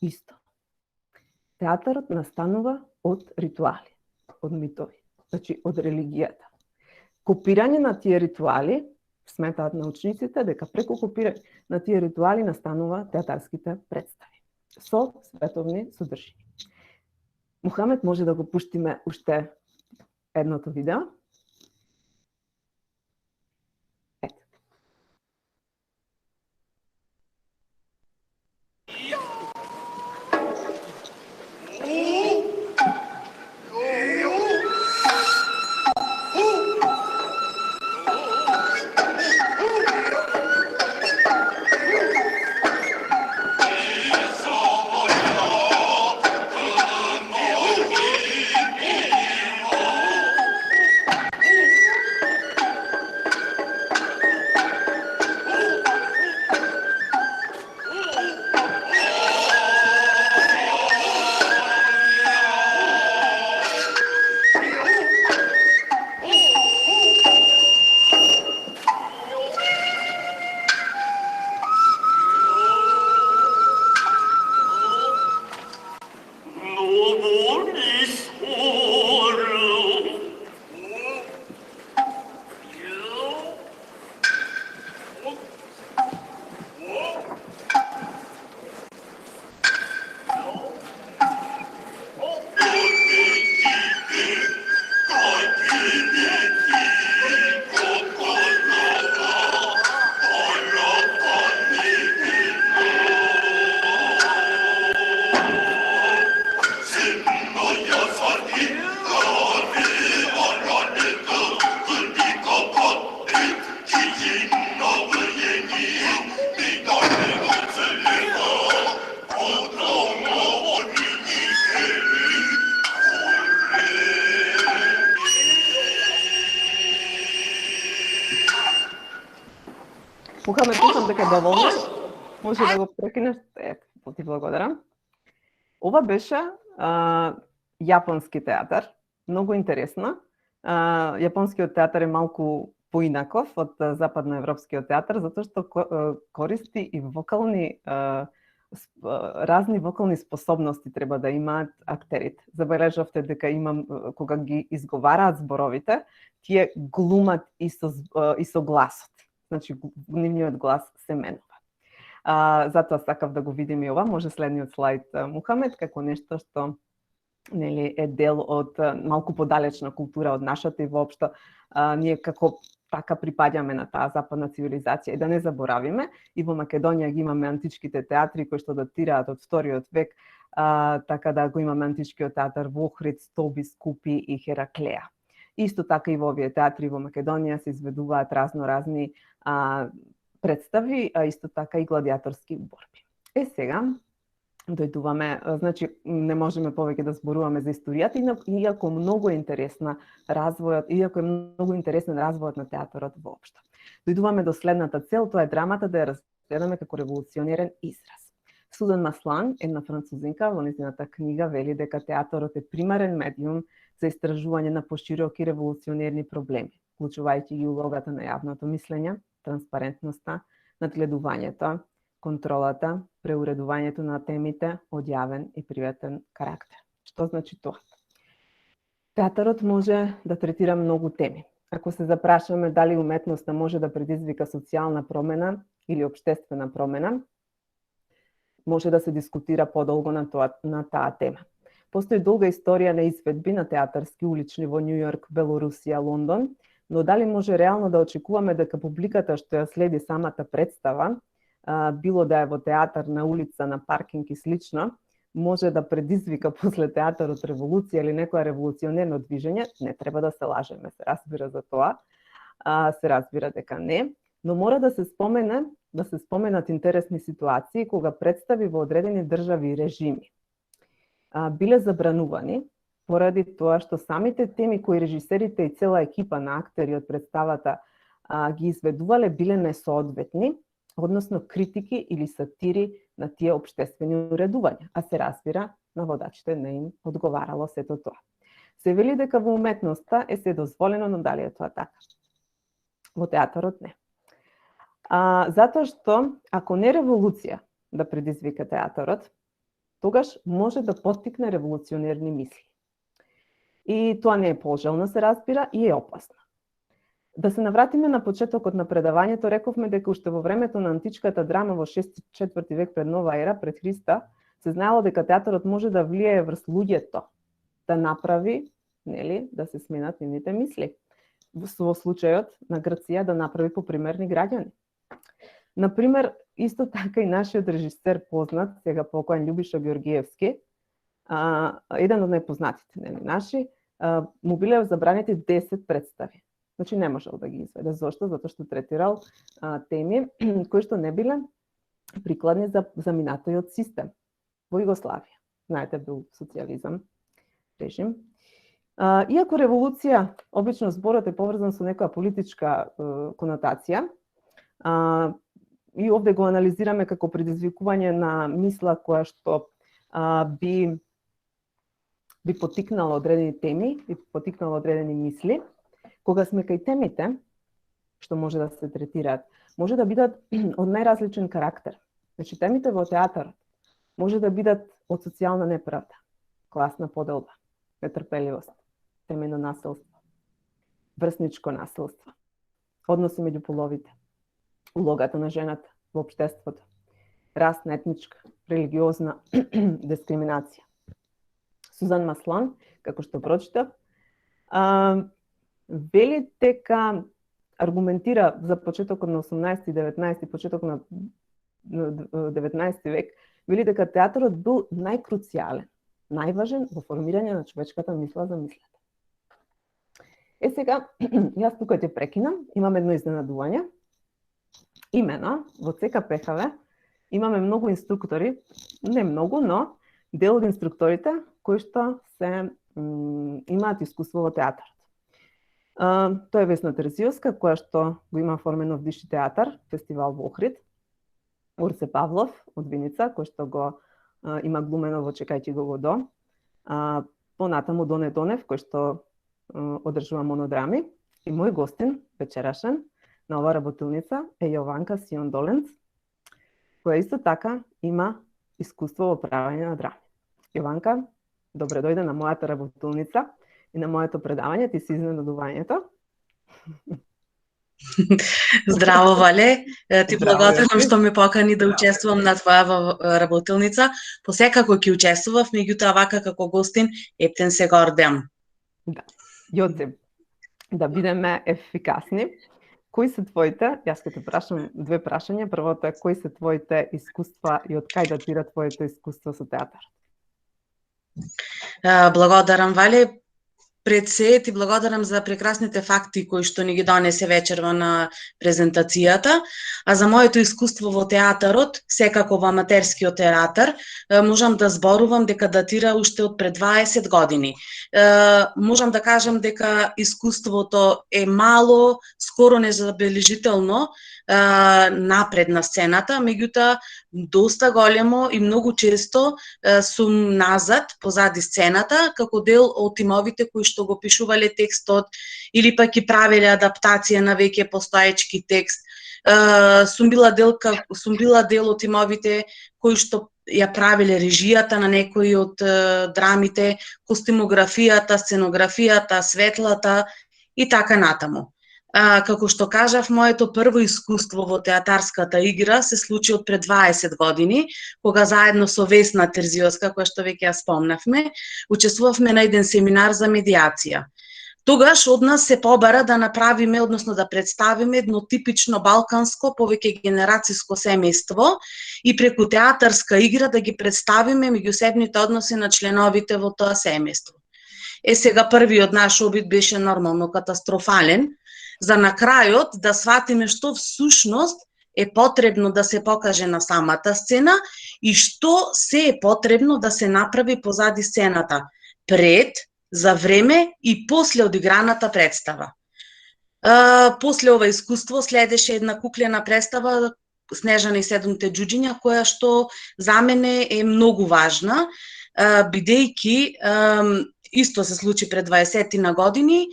Исто. Театарот настанува од ритуали, од митови, значи од религијата. Копирање на тие ритуали, сметаат научниците дека преку копирање на тие ритуали настанува театарските представи со световни содржини. Мухамед, може да го пуштиме уште едното видео. Мухамед, мислам дека е доволно. Може да го прекинеш. Ти благодарам. Ова беше јапонски театар. Многу интересна. Јапонскиот театар е малку поинаков од западноевропскиот театар, затоа што користи и разни вокални способности треба да имаат актерите. Забележавте дека кога ги изговараат зборовите, тие глумат и со гласот. Значи, нивниот глас се менува. Затоа сакав да го видим и ова. Може следниот слайд, Мухамед, како нешто што нели е дел од малку подалечна култура од нашата и воопшто ние како така припаѓаме на таа западна цивилизација. И да не заборавиме, и во Македонија ги имаме античките театри кои што датираат од 2 век, така да го имаме античкиот театар во Охрид, Стобис, Купи и Хераклеа. Исто така и во овие театри во Македонија се изведуваат разни представи, а исто така и гладиаторски борби. Сега дојдуваме, значи не можеме повеќе да зборуваме за историјата, иако многу е интересна развојот, иако е многу интересен развојот на театарот воопшто. Дојдуваме до следната цел, тоа е драмата да ја разгледаме како револуционерен израз. Сузан Маслан, една французинка, во нејзината книга вели дека театарот е примарен медиум за истражување на пошироки револуционерни проблеми, вклучувајќи ги улогата на јавното мислење, транспарентноста, надгледувањето, контролата, преуредувањето на темите од јавен и приватен карактер. Што значи тоа? Театарот може да третира многу теми. Ако се запрашаме дали уметноста може да предизвика социјална промена или општествена промена, може да се дискутира подолго на таа тема. Постои долга историја на изведби на театарски улични во Њу Јорк, Белорусија, Лондон, но дали може реално да очекуваме дека публиката што ја следи самата представа, било да е во театар, на улица, на паркинг и слично, може да предизвика после театарот револуција или некоја револуционерно движење, не треба да се лажеме, се разбира за тоа, се разбира дека не, но мора да се споменат интересни ситуации кога представи во одредени држави и режими биле забранувани поради тоа што самите теми кои режисерите и цела екипа на актери од представата ги изведувале биле несоодветни, односно критики или сатири на тие општествени уредувања, а се разбира, на водачите не им одговарало сето тоа. Се вели дека во уметноста е се дозволено, но дали е тоа така? Во театарот не. Затоа што, ако не револуција да предизвика театарот, тогаш може да поттикне револуционерни мисли. И тоа не е пожелно, се разбира, и е опасно. Да се навратиме на почетокот на предавањето, рековме дека уште во времето на античката драма во 6-4 век пред нова ера, пред Христа, се знаело дека театарот може да влијае врз луѓето, да направи, нели, да се сменат нивните мисли. Во случајот на Грција да направи попримерни граѓани. Например, исто така и нашиот режисер познат, сега покоен Љубиша Георгиевски, еден од најпознатите, нели, наши, му биле забранети 10 представи. Значи не можел да ги изведе. Зошто? Затоа што третирал теми кои што не биле прикладни за минатиот систем во Југославија. Знаете, бил социјализам, режим. Иако револуција, обично зборот е поврзан со некоја политичка конотација, и овде го анализираме како предизвикување на мисла која што би поттикнала одредени теми, би поттикнала одредени мисли. Кога сме кај темите, што може да се третираат, може да бидат од најразличен карактер. Значи, темите во театарот може да бидат од социјална неправда, класна поделба, нетрпеливост, темено насилство, врсничко насилство, односи меѓу половите, улогата на жената во општеството, расна, етничка, религиозна дискриминација. Сузан Маслан, како што прочитав, вели дека аргументира за почетокот на 18 и 19, почеток на 19 век, вели дека театарот бил најкруцијален, најважен во формирање на човечката мисла за мислата. Сега, јас тука ќе прекинам, имам едно изненадување. Имено, во ЦКПХВ имаме многу инструктори, не многу, но дел од инструкторите кои што се имаат искуство во театарот. Тоа е Весна Терзиевска, која што го има оформено в Диши театар, фестивал во Охрид. Урце Павлов од Виница, кој што го има глумено во Чекајќи го Годо. Понатаму Доне Донев, кој што одржува монодрами. И мој гостин, вечерашен, на ова работилница е Јованка Сион Доленц, која исто така има искуство во правење на драми. Јованка, добре дојде на мојата работилница и на моето предавање, ти си изненадувањето. Здраво, Вале. Ти благодарам што ме покани да учествувам на твоја работилница. Посекако ќе учествував, меѓутоа вака како гостин, ептен се гордеам. Да. Јоци, да бидеме ефикасни. Кои се твоите, јас ќе те прашам две прашања. Првото е, кои се твоите искуства и од кај датира твоето искуство со театар? Благодарам, Вале. Пред се ти благодарам за прекрасните факти кои што ни ги донесе вечерва на презентацијата, а за моето искуство во театарот, секако во аматерскиот театар, можам да зборувам дека датира уште од пред 20 години. Можам да кажам дека искуството е мало, скоро незабележително напред на сцената, меѓутоа доста големо и многу често сум назад, позади сцената, како дел од тимовите кои што го пишувале текстот или пак и правеле адаптација на веќе постоечки текст. Сум била дел од тимовите кои што ја правеле режијата на некои од драмите, костимографијата, сценографијата, светлата и така натаму. Како што кажав, моето прво искуство во театарската игра се случи од пред 20 години, кога заедно со Весна Терзиевска, која што веќе ја спомнавме, учествувавме на еден семинар за медиација. Тогаш од нас се побара да направиме, односно да представиме едно типично балканско, повеќе генерацијско семејство и преку театарска игра да ги представиме меѓусебните односи на членовите во тоа семејство. Сега првиот наш обид беше нормално катастрофален, за на крајот да сватиме што всушност е потребно да се покаже на самата сцена и што се е потребно да се направи позади сцената, пред, за време и после одиграната представа. После ова искуство следеше една куклена представа Снежана и 7 џуџиња, која што за мене е многу важна, бидејќи исто се случи пред 20 на години.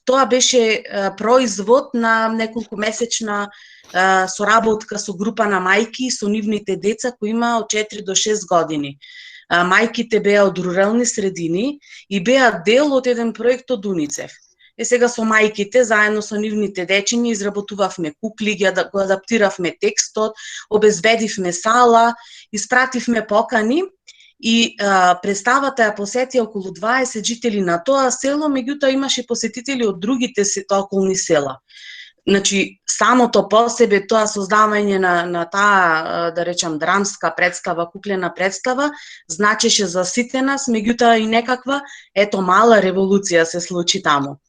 Тоа беше производ на неколку месечна соработка со група на мајки и со нивните деца кои има од 4 до 6 години. Мајките беа од рурални средини и беа дел од еден проект од УНИЦЕФ. Сега со мајките, заедно со нивните дечиња, изработувавме кукли, го адаптиравме текстот, обезбедивме сала, испративме покани и представата ја посети околу 20 жители на тоа село, меѓутоа имаше посетители од другите околни села. Значи, самото по себе тоа создавање на таа, да речам, драмска представа, куклена представа, значеше за сите нас, меѓутоа и некаква, мала револуција се случи таму.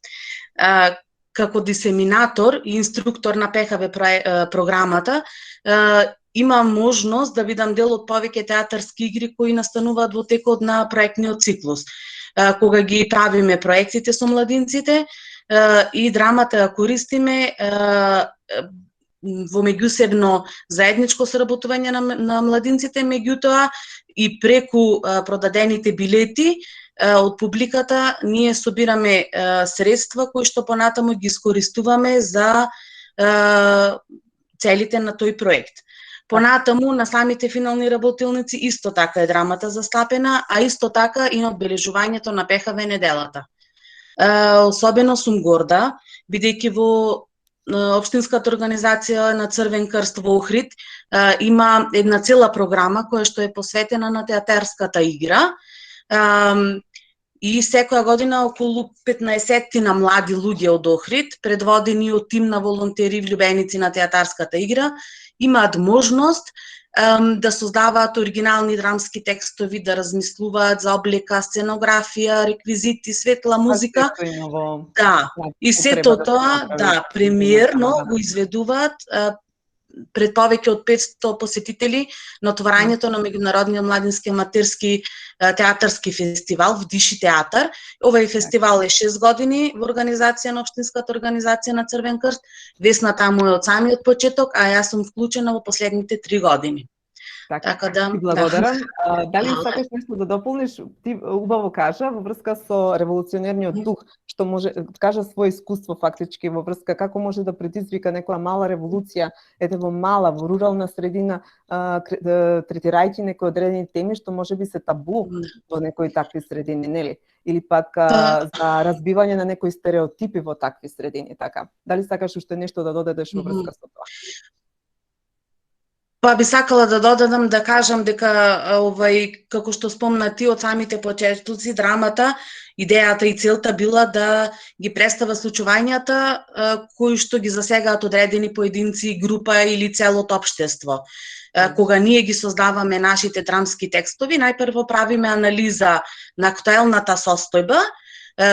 Како дисеминатор и инструктор на ПХВ програмата, имам можност да бидам дел од повеќе театарски игри кои настануваат во текот на проектниот циклус. Кога ги правиме проектите со младинците и драмата ја користиме во меѓусебно заедничко соработување на младинците, меѓутоа и преку продадените билети од публиката ние собираме средства кои што понатаму ги искористуваме за целите на тој проект. Понатаму на самите финални работилници исто така е драмата застапена, а исто така и на одбележувањето на ПХВ неделата. Особено сум горда, бидејќи во Општинската организација на Црвен крст во Охрид има една цела програма која што е посветена на театарската игра. И секоја година околу 15 на млади луѓе од Охрид, предводени од тим на волонтери влюбеници на театарската игра, имаат можност да создаваат оригинални драмски текстови, да размислуваат за облека, сценографија, реквизити, светла, музика. Да, и сето тоа, да, премиерно го изведуваат пред повеќе од 500 посетители на отворањето на меѓународниот младински аматерски театарски фестивал Вдиши театар. Овој фестивал е 6 години во организација на општинската организација на Црвен крст. Весна таму е од самиот почеток, а јас сум вклучена во последните 3 години. Така да, ти благодарам. Дали сакаш нешто да дополниш? Ти убаво кажа во врска со револуционерниот дух, што може кажа своје искуство фактички во врска како може да предизвика некоја мала револуција, ете во мала, во рурална средина, третирајќи некои одредени теми што можеби се табу во некои такви средини, нели? Или пак за разбивање на некои стереотипи во такви средини, така. Дали сакаш уште нешто да додадеш во врска со тоа? Па би сакала да додадам да кажам дека како што спомна ти од самите почетоци, драмата, идејата и целта била да ги представа случувањата кои што ги засегаат одредени поединци, група или целото општество. Кога ние ги создаваме нашите драмски текстови, најпрво правиме анализа на актуелната состојба,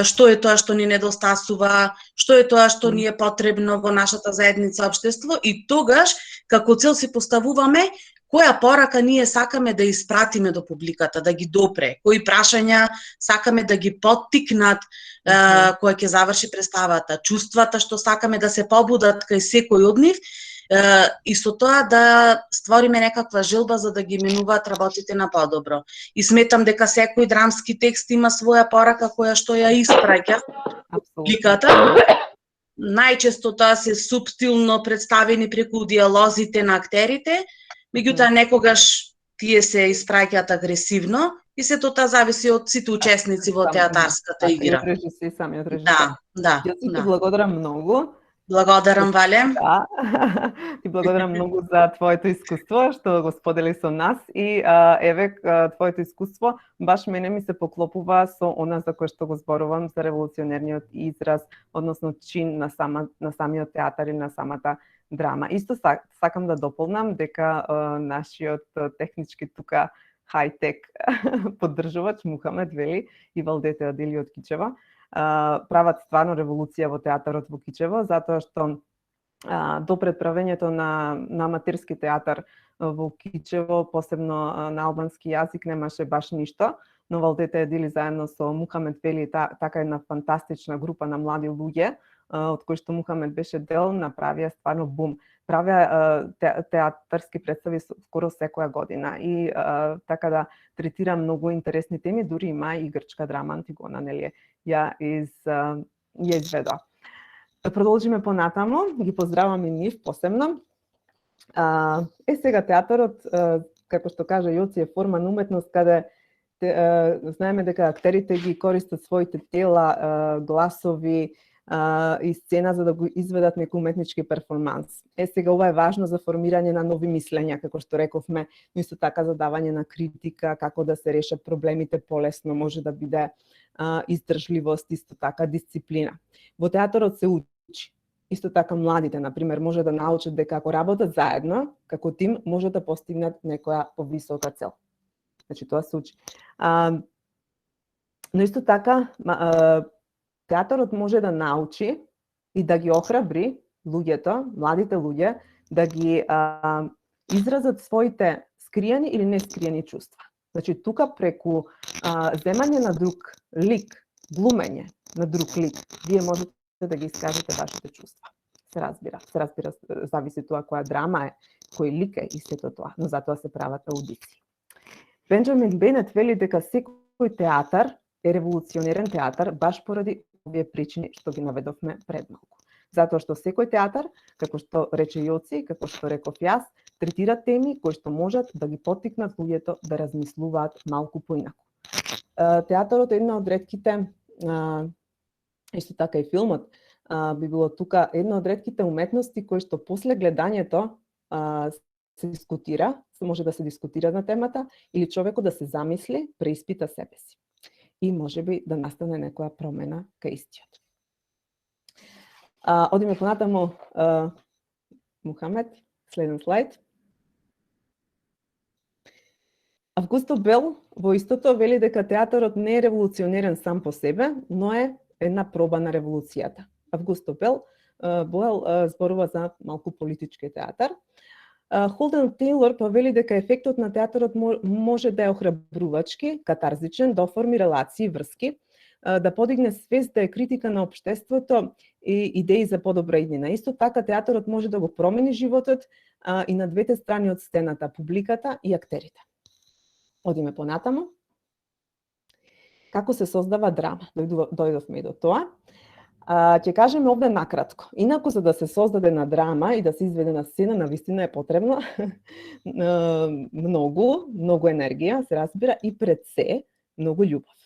што е тоа што ни недостасува, што е тоа што ни е потребно во нашата заедница општество и тогаш како цел си поставуваме која порака ние сакаме да испратиме до публиката, да ги допре, кои прашања сакаме да ги поттикнат кога ќе заврши представата, чувствата што сакаме да се побудат кај секој од нив и со тоа да створиме некаква желба за да ги менуваат работите на подобро. И сметам дека секој драмски текст има своја порака која што ја испраќа публиката. Најчесто тоа се суптилно представени преку диалозите на актерите, меѓутоа некогаш тие се испраќаат агресивно и сето тоа зависи од сите учесници во театарската игра. Самиот режисер. Да. Јас ти благодарам многу. Благодарам, Вале. Да. Ти благодарам многу за твоето искуство што го сподели со нас и еве твоето искуство баш мене ми се поклопува со она за кое што го зборувам за револуционерниот израз, односно чин на самиот театар и на самата драма. Исто сакам да дополнам дека нашиот технички тука хай-тек поддржувач Мухамед вели и Валдете Адили од Кичева прават стварно револуција во театарот во Кичево, затоа што до предправењето на аматерски театар во Кичево, посебно на албански јазик, немаше баш ништо, но Валдете Адили заедно со Мухамед Вели, така една фантастична група на млади луѓе, од кои што Мухамед беше дел, направија стварно бум. Правеа театарски представи скоро секоја година и така да третира многу интересни теми, дури има и грчка драма Антигона, нели ја изведоа. Да продолжиме понатаму, ги поздравам и нив посебно. Сега театарот, како што кажа Јоци, е форма на уметност каде знаеме дека актерите ги користат своите тела, гласови и сцена за да го изведат некој уметнички перформанс. Сега ова е важно за формирање на нови мислења, како што рековме, но исто така за давање на критика, како да се решат проблемите полесно, може да биде издржливост, исто така дисциплина. Во театарот се учи. Исто така младите, например, може да научат дека ако работат заедно, како тим, може да постигнат некоја повисока цел. Значи, тоа се учи. Но исто така, театарот може да научи и да ги охрабри луѓето, младите луѓе, да ги изразат своите скриени или нескриени чувства. Значи, тука преку земање на друг лик, глумење на друг лик, вие можете да ги искажете вашите чувства. Се разбира, зависи тоа која драма е, кој лик е и сето тоа, но затоа се прават аудиции. Бенџамин Бенет вели дека секој театар е револуционерен театар баш поради овие причини што ги наведовме пред малку. Затоа што секој театар, како што рече Јоци, како што реков јас, третира теми кои што можат да ги поттикнат луѓето да размислуваат малку поинаку. Театарот е една од ретките, исто така и филмот, би било тука една од ретките уметности кои што после гледањето се дискутира, може да се дискутира на темата или човекот да се замисли, преиспита себе си. И можеби да настане некоја промена кај истиот. Одиме понатаму, Мухамед, следен слайд. Августо Бел во истото вели дека театарот не е револуционерен сам по себе, но е една проба на револуцијата. Августо Бел зборува за малку политички театар. Холден Тейлор па вели дека ефектот на театарот може да е охрабрувачки, катарзичен, да оформи релации, врски, да подигне свест, да е критика на општеството и идеи за подобра иднина. Исто така театарот може да го промени животот и на двете страни од сцената, публиката и актерите. Одиме понатаму. Како се создава драма? Дојдовме и до тоа. Ќе кажеме овде накратко. Инаку, за да се создаде на драма и да се изведе на сцена, навистина е потребно многу енергија, се разбира, и пред се многу љубов.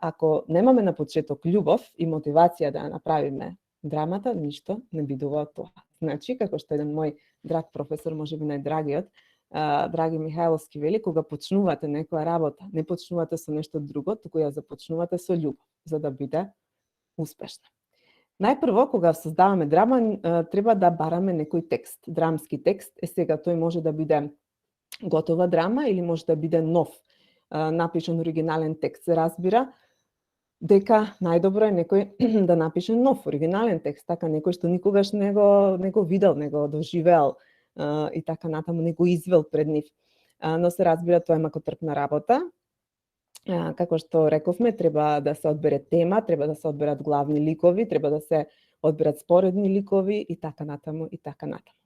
Ако немаме на почеток љубов и мотивација да ја направиме драмата, ништо не бидува од тоа. Значи, како што еден мој драг професор, можеби најдрагиот, Драги Михајловски вели, кога почнувате некоја работа, не почнувате со нешто друго, туку ја започнувате со љубов, за да биде успешна. Најпрво, кога создаваме драма, треба да бараме некој текст, драмски текст. Сега тој може да биде готова драма или може да биде нов, напишан оригинален текст. Се разбира дека најдобро е некој да напише нов оригинален текст, така некој што никогаш не го видел, не го доживеал и така натаму, не го извел пред нив. Но се разбира, тоа е макотрпна работа. Како што рековме, треба да се одбере тема, треба да се одберат главни ликови, треба да се одберат споредни ликови и така натаму, и така натаму.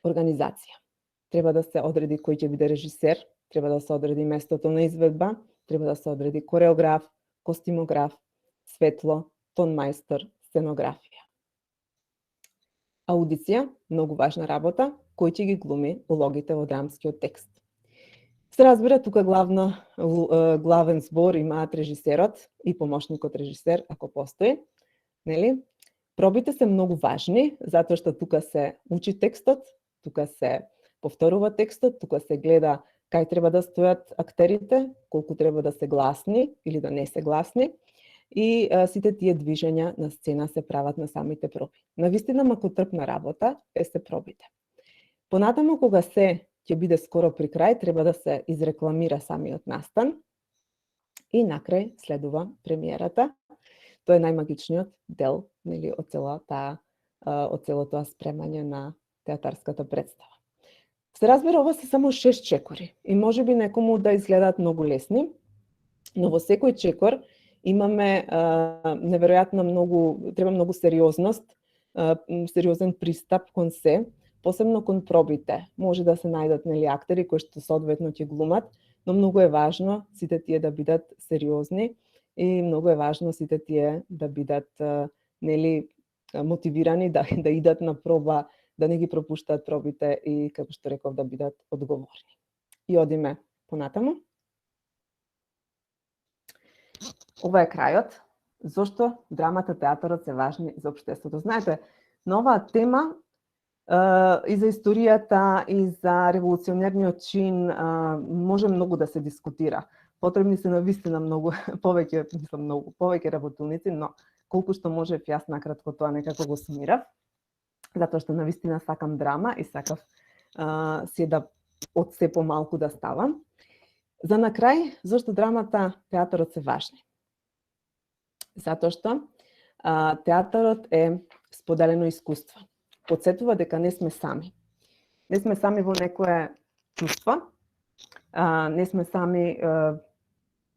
Организација. Треба да се одреди кој ќе биде режисер, треба да се одреди местото на изведба, треба да се одреди кореограф, костимограф, светло, тонмајстор, сценографија. Аудиција, многу важна работа, кој ќе ги глуми улогите во драмскиот текст. Се разбира, тука главен збор имаат режисерот и помошникот режисер, ако постои. Нели? Пробите се многу важни, затоа што тука се учи текстот, тука се повторува текстот, тука се гледа кај треба да стојат актерите, колку треба да се гласни или да не се гласни, и сите тие движења на сцена се прават на самите проби. Навистина макотрпна работа е се пробите. Понатаму, кога се ќе биде скоро при крај, треба да се изрекламира самиот настан и накрај следува премиерата. Тоа е најмагичниот дел, нели, од целото тоа спремање на театарската представа. Се разбира, ова се само 6 чекори и можеби некому да изгледаат многу лесни, но во секој чекор имаме неверојатно треба многу сериозност, сериозен пристап кон се, посебно кон пробите. Може да се најдат, нели, актери кои што соодветно ќе глумат, но многу е важно сите тие да бидат сериозни и многу е важно сите тие да бидат, нели, мотивирани да идат на проба, да не ги пропуштаат пробите и, како што реков, да бидат одговорни. И одиме понатаму. Ова е крајот. Зошто драмата, театарот се важни за општеството? Знаете, на оваа тема и за историјата, и за револуционерниот чин може многу да се дискутира. Потребни се навистина многу повеќе работилници, но колку што можев јас накратко тоа некако го сумирав, затоа што навистина сакам драма и сакав се да од се помалку да ставам. За на крај, зошто драмата, театарот се важни? Затоа што театарот е споделено искуство. Подсетува дека не сме сами. Не сме сами во некое чувство, не сме сами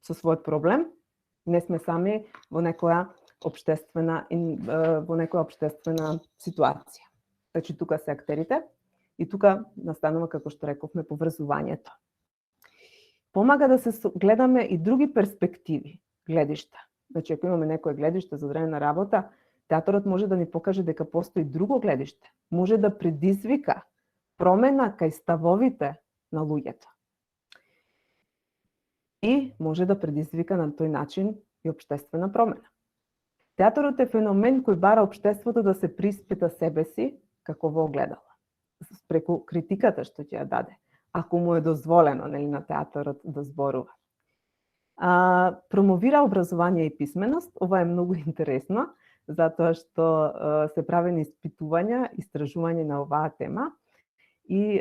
со својот проблем, не сме сами во некоја општествена ситуација. Значи, тука се актерите и тука настанува, како што рековме, поврзувањето. Помага да се гледаме и други перспективи, гледишта. Значи, ако имаме некое гледиште за одредена работа, театарот може да ни покаже дека постои друго гледиште. Може да предизвика промена кај ставовите на луѓето. И може да предизвика на тој начин и општествена промена. Театарот е феномен кој бара општеството да се приспита себе си како во огледало. Преку критиката што ќе ја даде, ако му е дозволено, нели, на театарот да зборува. Промовира образование и писменост. Ова е многу интересно, затоа што се правени испитувања, истражување на оваа тема и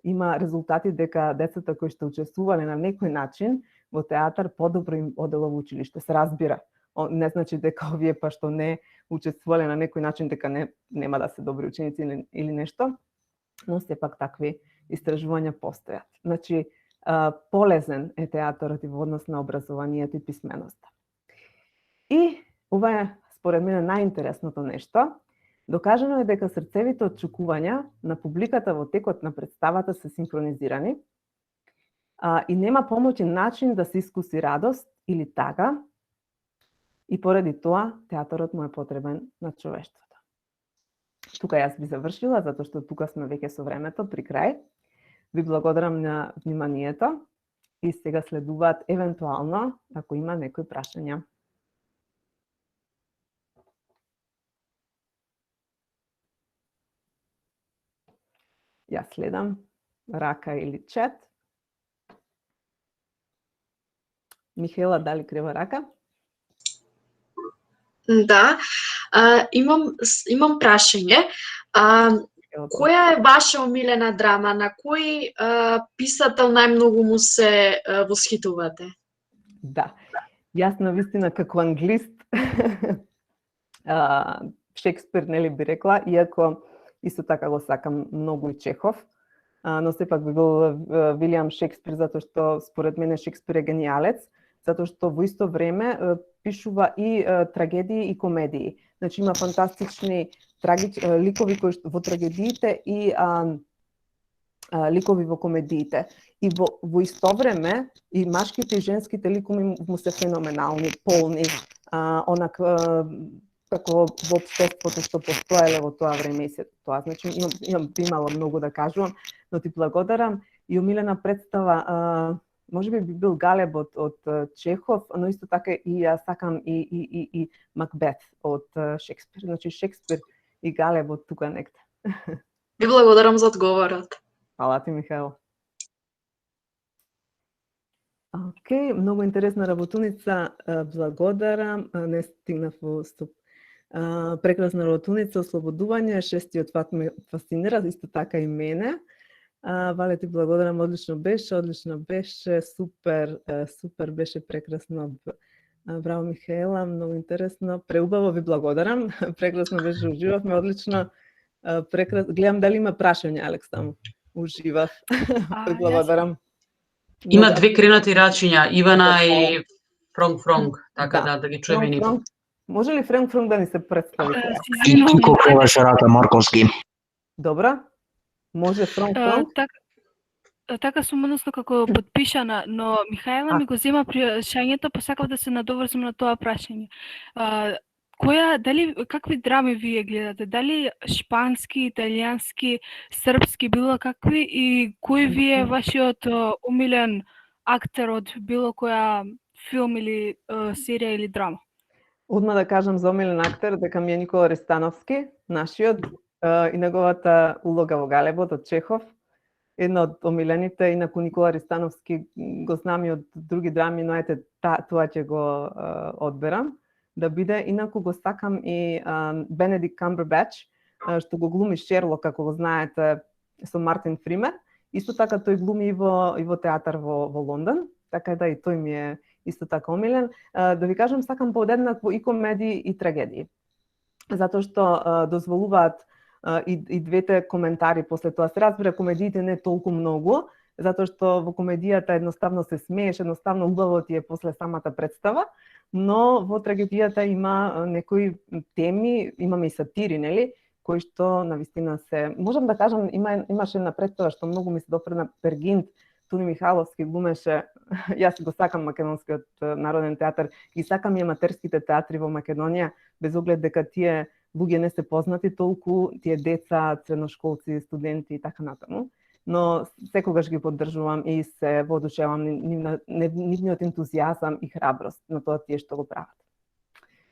има резултати дека децата кои што учествувале на некој начин во театар подобро им одело во училиште. Се разбира, не значи дека овие па што не учествувале на некој начин дека нема да се добри ученици или нешто, но сепак такви истражувања постојат. Значи, полезен е театарот и во однос на образованието и писменоста. И ова е според мене најинтересното нешто. Докажано е дека срцевите отчекувања на публиката во текот на представата се синхронизирани и нема помоќен начин да се искуси радост или тага, и поради тоа театарот му е потребен на човештвото. Тука јас би завршила, затоа што тука сме веќе со времето при крај. Ви благодарам на вниманието и сега следуваат евентуално, ако има некои прашања. Јас следам рака или чат. Михаела, дали крева рака? Да, имам прашање. Која е ваша омилена драма? На кој писател најмногу му се восхитувате? Да, јас навистина како англист Шекспир, нели би рекла, иако исто така го сакам многу и Чехов, но сепак би бил Вилијам Шекспир, затоа што според мене Шекспир е гениалец, затоа што во исто време пишува и трагедии и комедии. Значи има фантастични ликови кои во трагедиите и ликови во комедиите. И во исто време и машките и женските ликови му се феноменални, полни, како во општеството што постоеле во тоа време и се тоа. Значи имало многу да кажувам, но ти благодарам и омилена представа, може би бил Галеб од Чехов, но исто така и јас сакам и Макбет од Шекспир. Значи Шекспир и Галеб од тука некде. Ви благодарам за одговорот. Фала ти, Михаел. Океј, многу интересна работуница, благодарам. Не стигнав во стоп. Прекрасна работуница, ослободување, шестиот фат ме фасцинира, исто така и мене. Вале, ти благодарам, одлично беше, супер беше, прекрасно. Браво, Михаела, многу интересно, преубаво, ви благодарам, прекрасно беше, уживавме, одлично, гледам дали има прашање, Алекс, таму, уживав, ви благодарам. Има две кренати рачиња, Ивана и Фронг, така да ги чуеме и нив. Може ли Фронг да ни се представи? Кико креваше рака Марковски. Добра. Може Фронг? Така сум односно како подпишана, но Михаела ми го зема прашањето, па сакав да се надоврзам на тоа прашање. Какви драми вие гледате? Дали шпански, италијански, српски, било какви, и кој ви е вашиот умилен актер од било која филм или серија или драма? Одма да кажам за омилен актер дека ми е Никола Ристановски, нашиот, и неговата улога во Галебот од Чехов. Една од омилените, инаку Никола Ристановски го знам и од други драми, но ете тоа ќе го одберам да биде. Инаку го сакам и Бенедикт Камбербач, што го глуми Шерлок, како го знаете, со Мартин Фример. Исто така тој глуми и во театар во Лондон, така да и тој ми е исто така омилен. Да ви кажам, сакам поеднакво и комедии и трагедии. Затоа што дозволуваат и двете коментари после тоа. Се разбира, комедиите не толку многу, затоа што во комедијата едноставно се смееш, едноставно убаво ти е после самата представа, но во трагедијата има некои теми, имаме и сатири, нели, кои што навистина се... Можам да кажам, имаше една представа што многу ми се допредна, Пергинт, Туни Михайловски глумеше, јас го сакам македонскиот народен театар, и сакам и аматерските театри во Македонија, без оглед дека тие луѓе не се познати толку, тие деца, средношколци, студенти и така натаму. Но секогаш ги поддржувам и се воодушевам нивниот ентузијазам и храброст на тоа тие што го прават.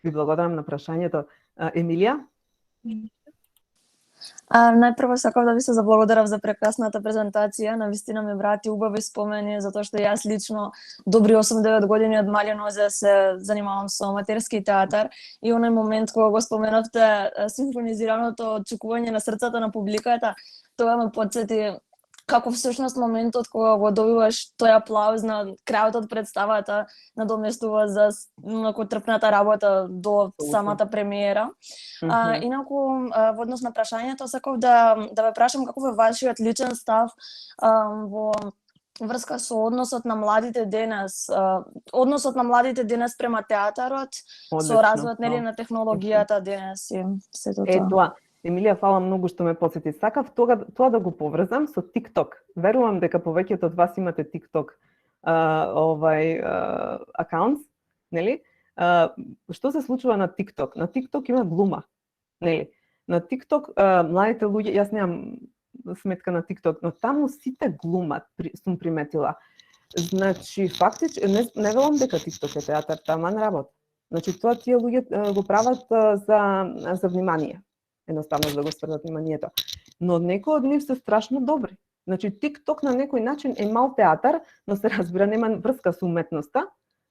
Ви благодарам на прашањето. Емилија? Најпрво сакав да ви се заблагодарам за прекрасната презентација. Навистина ме врати убави спомени, затоа што јас лично добри 8-9 години од мали нозе се занимавам со аматерски театар, и оној момент кога го споменавте синхронизираното очекување на срцата на публиката, тоа ме потсети како всушност моментот кога го добиваш тој аплауз на крајот од представата надоместува за онаку трпната работа до самата премиера. Инаку во однос на прашањето сакав да ве прашам каков е вашиот личен став во врска со односот на младите денес, према театарот, со развојот нели на технологијата денес и сето тоа. Тоа. Емилија, фала многу што ме потсети. Сакав тоа да го поврзам со TikTok. Верувам дека повеќето од вас имате TikTok акаунт, нели? Што се случува на TikTok? На TikTok има глума, нели? На TikTok младите луѓе, јас немам сметка на TikTok, но таму сите глумат, сум приметила. Значи, фактички, не велам дека TikTok е театар, таман работа. Значи, тоа тие луѓе го прават за внимание. Едноставно за да го сврдат вниманието. Но некои од нив се страшно добри. Значи, TikTok на некој начин е мал театар, но се разбира, нема врска со уметноста,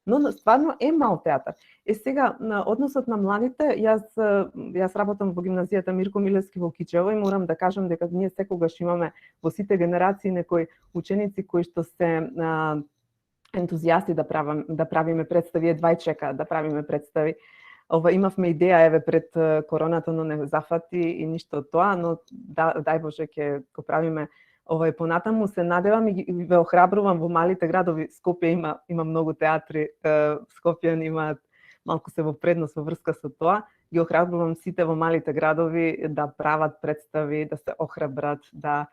но стварно е мал театар. Сега, на односот на младите, јас работам во гимназијата Мирко Милевски во Кичево и морам да кажам дека ние секогаш имаме во сите генерации некои ученици кои што се ентузијасти да правиме представи, едва и чекаат да правиме представи. Имавме идеја еве пред короната, но не зафати и ништо од тоа, но дај Боже ќе го правиме понатаму. Се надевам и ве охрабрувам во малите градови. Скопје има многу театри, Скопјани имаат малку се во предност во врска со тоа. Ги охрабрувам сите во малите градови да прават представи, да се охрабрат, да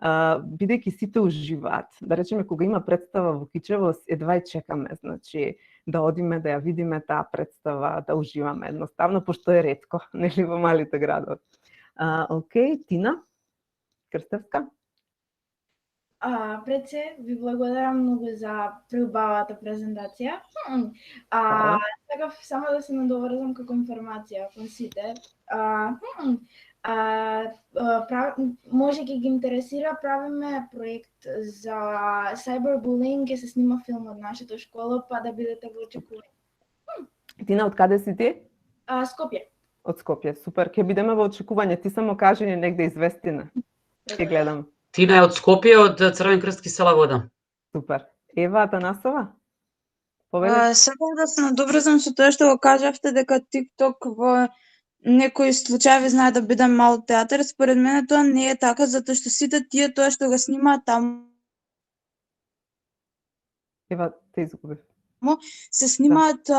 бидејќи сите уживаат. Да речеме, кога има представа во Кичево, едва и чекаме, значи да одиме да ја видиме таа представа, да уживаме едноставно, пошто е ретко, нели во малите градови. Океј, Тина Крстевска. Пред се, ви благодарам многу за преубавата презентација. Сакав само да се надоврзам како информација кон сите. Може ќе ги интересира, правиме проект за cyberbullying, ќе се снима филм од нашата школа, па да бидете во очекување. Тина, од каде си ти? Скопје. Од Скопје, супер. Ќе бидеме во очекување. Ти само кажи ни негде известина. Ќе гледам. Тина е од Скопје, од Црвен крст Кисела вода. Супер. Ева Атанасова? Сакам да се надоврзам со тоа што го кажавте дека TikTok во некои случаи знае да биде мал театар. Според мене тоа не е така, затоа што сите тие тоа што го снимаат таму. Ева, те изгубив. Се снимаат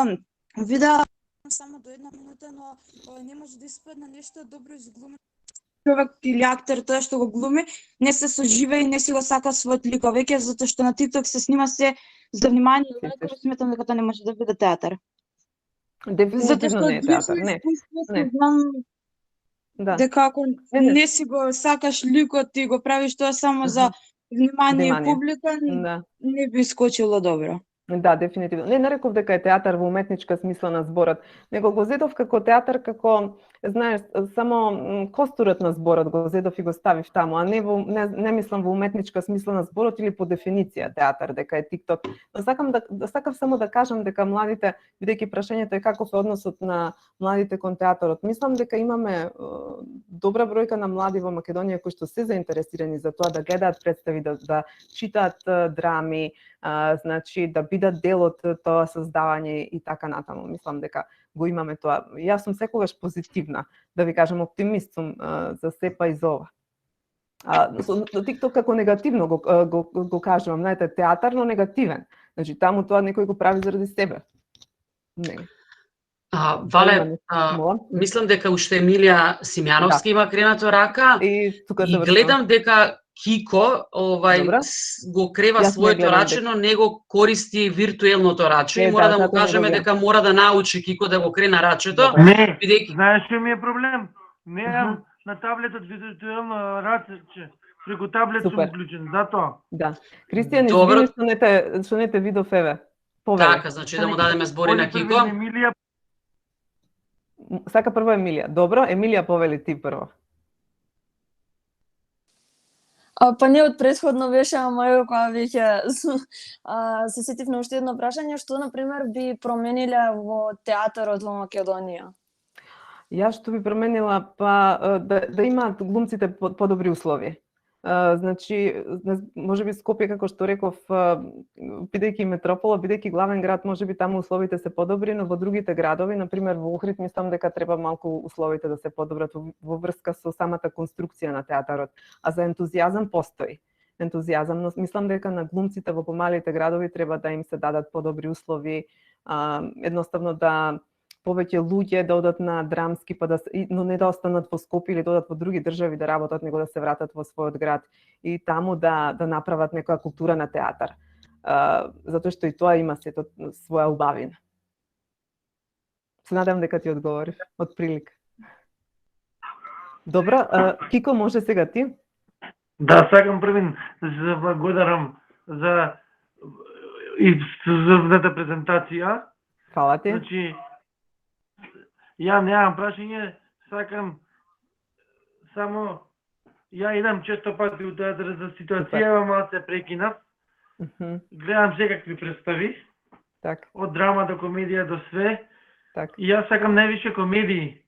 видеа само до 1 минута, но не може да испадне нешто добро изглумено. Човек или актер тоа што го глуми не се соживе и не си го сака својот лик, веќе затоа што на TikTok се снима се за внимание, и сметам дека тоа не може да биде театар. Дефинитивно не е театар, не. Знам дека ако не си го сакаш ликот и го правиш тоа само за внимание и публика, не би искочило добро. Да, дефинитивно. Не реков дека е театар во уметничка смисла на зборот, него го зедов како театар, како, знаеш, само костурот на зборот го зедов и го ставив таму, а не мислам во уметничка смисла на зборот или по дефиниција театар, дека е TikTok. Но сакав само да кажам дека младите, бидејќи прашањето е каков е односот на младите кон театарот, мислам дека имаме добра бројка на млади во Македонија кои што се заинтересирани за тоа да гледаат представи, да читаат драми, значи да бидат дел од тоа создавање и така натаму. Мислам дека го имаме тоа. Јас сум секогаш позитивна, да ви кажам, оптимист сум за сепа и за ова. TikTok како негативно го кажувам, знаете, театар, но негативен. Значи таму тоа некој го прави заради себе. Не. Вале, мислам дека уште Емилија Симјановски има кренато рака и гледам дека Кико го крева своето раче, но не го користи виртуелното раче и мора да му кажеме дека мора да научи Кико да го крена рачето. Не, знаеш што ми е проблем? Не на таблетот виртуелно раче, преку таблет сум вклучен, затоа. Да. Кристијан, извини што не те видов, еве. Така, значи да му дадеме збори на Кико. Сака прво Емилија. Добро, Емилија повели ти прво. Па не од претходно беше, ама ево кога веќе се сетив на уште едно прашање, што на пример би промениле во театарот во Македонија? Јас што би променила, па да имаат глумците подобри услови. Значи, можеби Скопје, како што реков, бидејќи метропола, бидејќи главен град, можеби таму условите се подобри, но во другите градови, например во Охрид, мислам дека треба малку условите да се подобрат во врска со самата конструкција на театарот. А за ентузијазам постои. Ентузијазам, но мислам дека на глумците во помалите градови треба да им се дадат подобри услови, едноставно да повеќе луѓе да одат на драмски, па да, но не да останат во Скопје или да одат во други држави да работат, него да се вратат во својот град и таму да направат некоја култура на театар. Затоа што и тоа има сето своја убавина. Се надам дека ти одговорив, од прилика. Добро, Кико, може сега ти? Да, сакам првин да се благодарам за изцелната презентација. Фала ти. Значи, ја немам прашање, сакам само ја идам често пати у театар за ситуација, малку се прекинав. Гледам секакви представи. Так. Од драма до комедија до све. Так. И јас сакам највише комедии.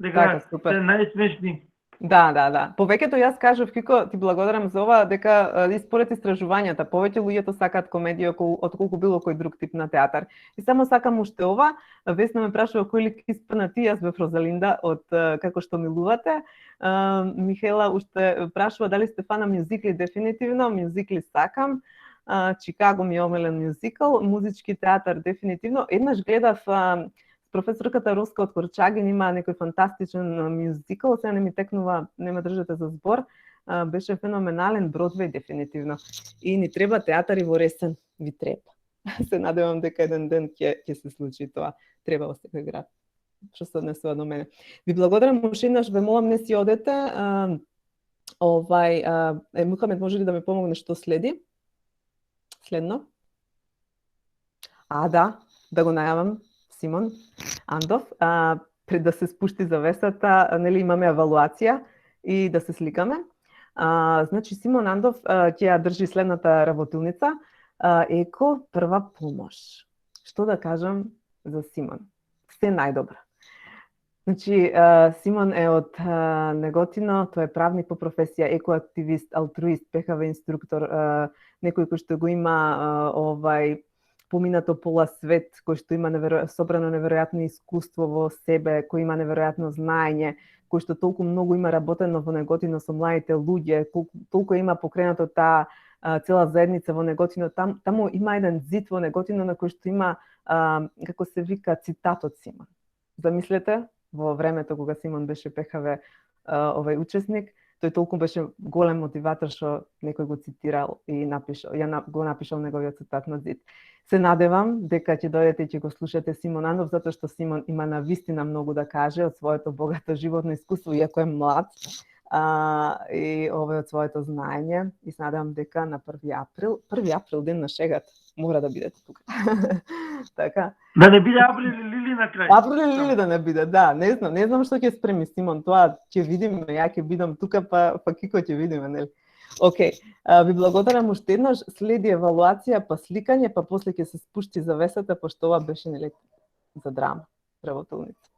Дека се најсмешни. Да. Повеќето јас кажав, Кико, ти благодарам за ова, дека според истражувањата, повеќе луѓето сакаат комедија отколку било кој друг тип на театар. И само сакам уште ова, Весна ме прашува кој лик испрна ти, јас бев Розалинда од Како што милувате. Михаела уште прашува дали сте фан на мюзикли, дефинитивно, мюзикли сакам. Чикаго ми е омилен мюзикл, музички театар дефинитивно. Еднаш гледав професорката Роска од Корчагин, има некој фантастичен мюзикл, сега не ми текнува, не ме држате за збор, беше феноменален, Бродвеј дефинитивно. И ни треба театари во Ресен, ви треба. Се надевам дека еден ден ќе се случи тоа. Треба во секој град. Што се однесува до мене. Ви благодарам уште еднаш, ве молам не си одете. Мухамед, може ли да ме помогне што следи? Следно? Да го најавам. Симон Андов, пред да се спушти завесата, нели имаме евалуација и да се сликаме. Значи Симон Андов ќе ја држи следната работилница, Еко прва помош. Што да кажам за Симон? Се најдобро. Значи Симон е од Неготино, тој е правник по професија, екоактивист, алтруист, ПХВ инструктор, некој кој што го има поминато пола свет, кој што има собрано неверојатно искуство во себе, кој има неверојатно знаење, кој што толку многу има работено во Неготино со младите луѓе, толку има покренато таа цела заедница во Неготино. Таму има еден зид во Неготино на кој што има, како се вика, цитат од Симон. Замислете, во времето кога Симон беше ПХВ учесник, тој толку беше голем мотиватор што некој го цитирал и го напишал неговиот цитат на зид. Се надевам дека ќе дојдете и ќе го слушате Симон Андов, затоа што Симон има навистина многу да каже од своето богато животно искуство, иако е млад, и од своето знаење. И се надевам дека на 1 април, ден на шегата, мора да бидете тука. Така. Да не биде април или лили на крај. Април или лили да не биде, да. Не знам што ќе спреми Симон, тоа ќе видиме, ја ќе бидам тука, па Кико ќе видиме, нели? Океј, ви благодарам уште еднаш, следи евалуација, па сликање, па после ќе се спушти завесата, пошто ова беше нели за драма, работилница.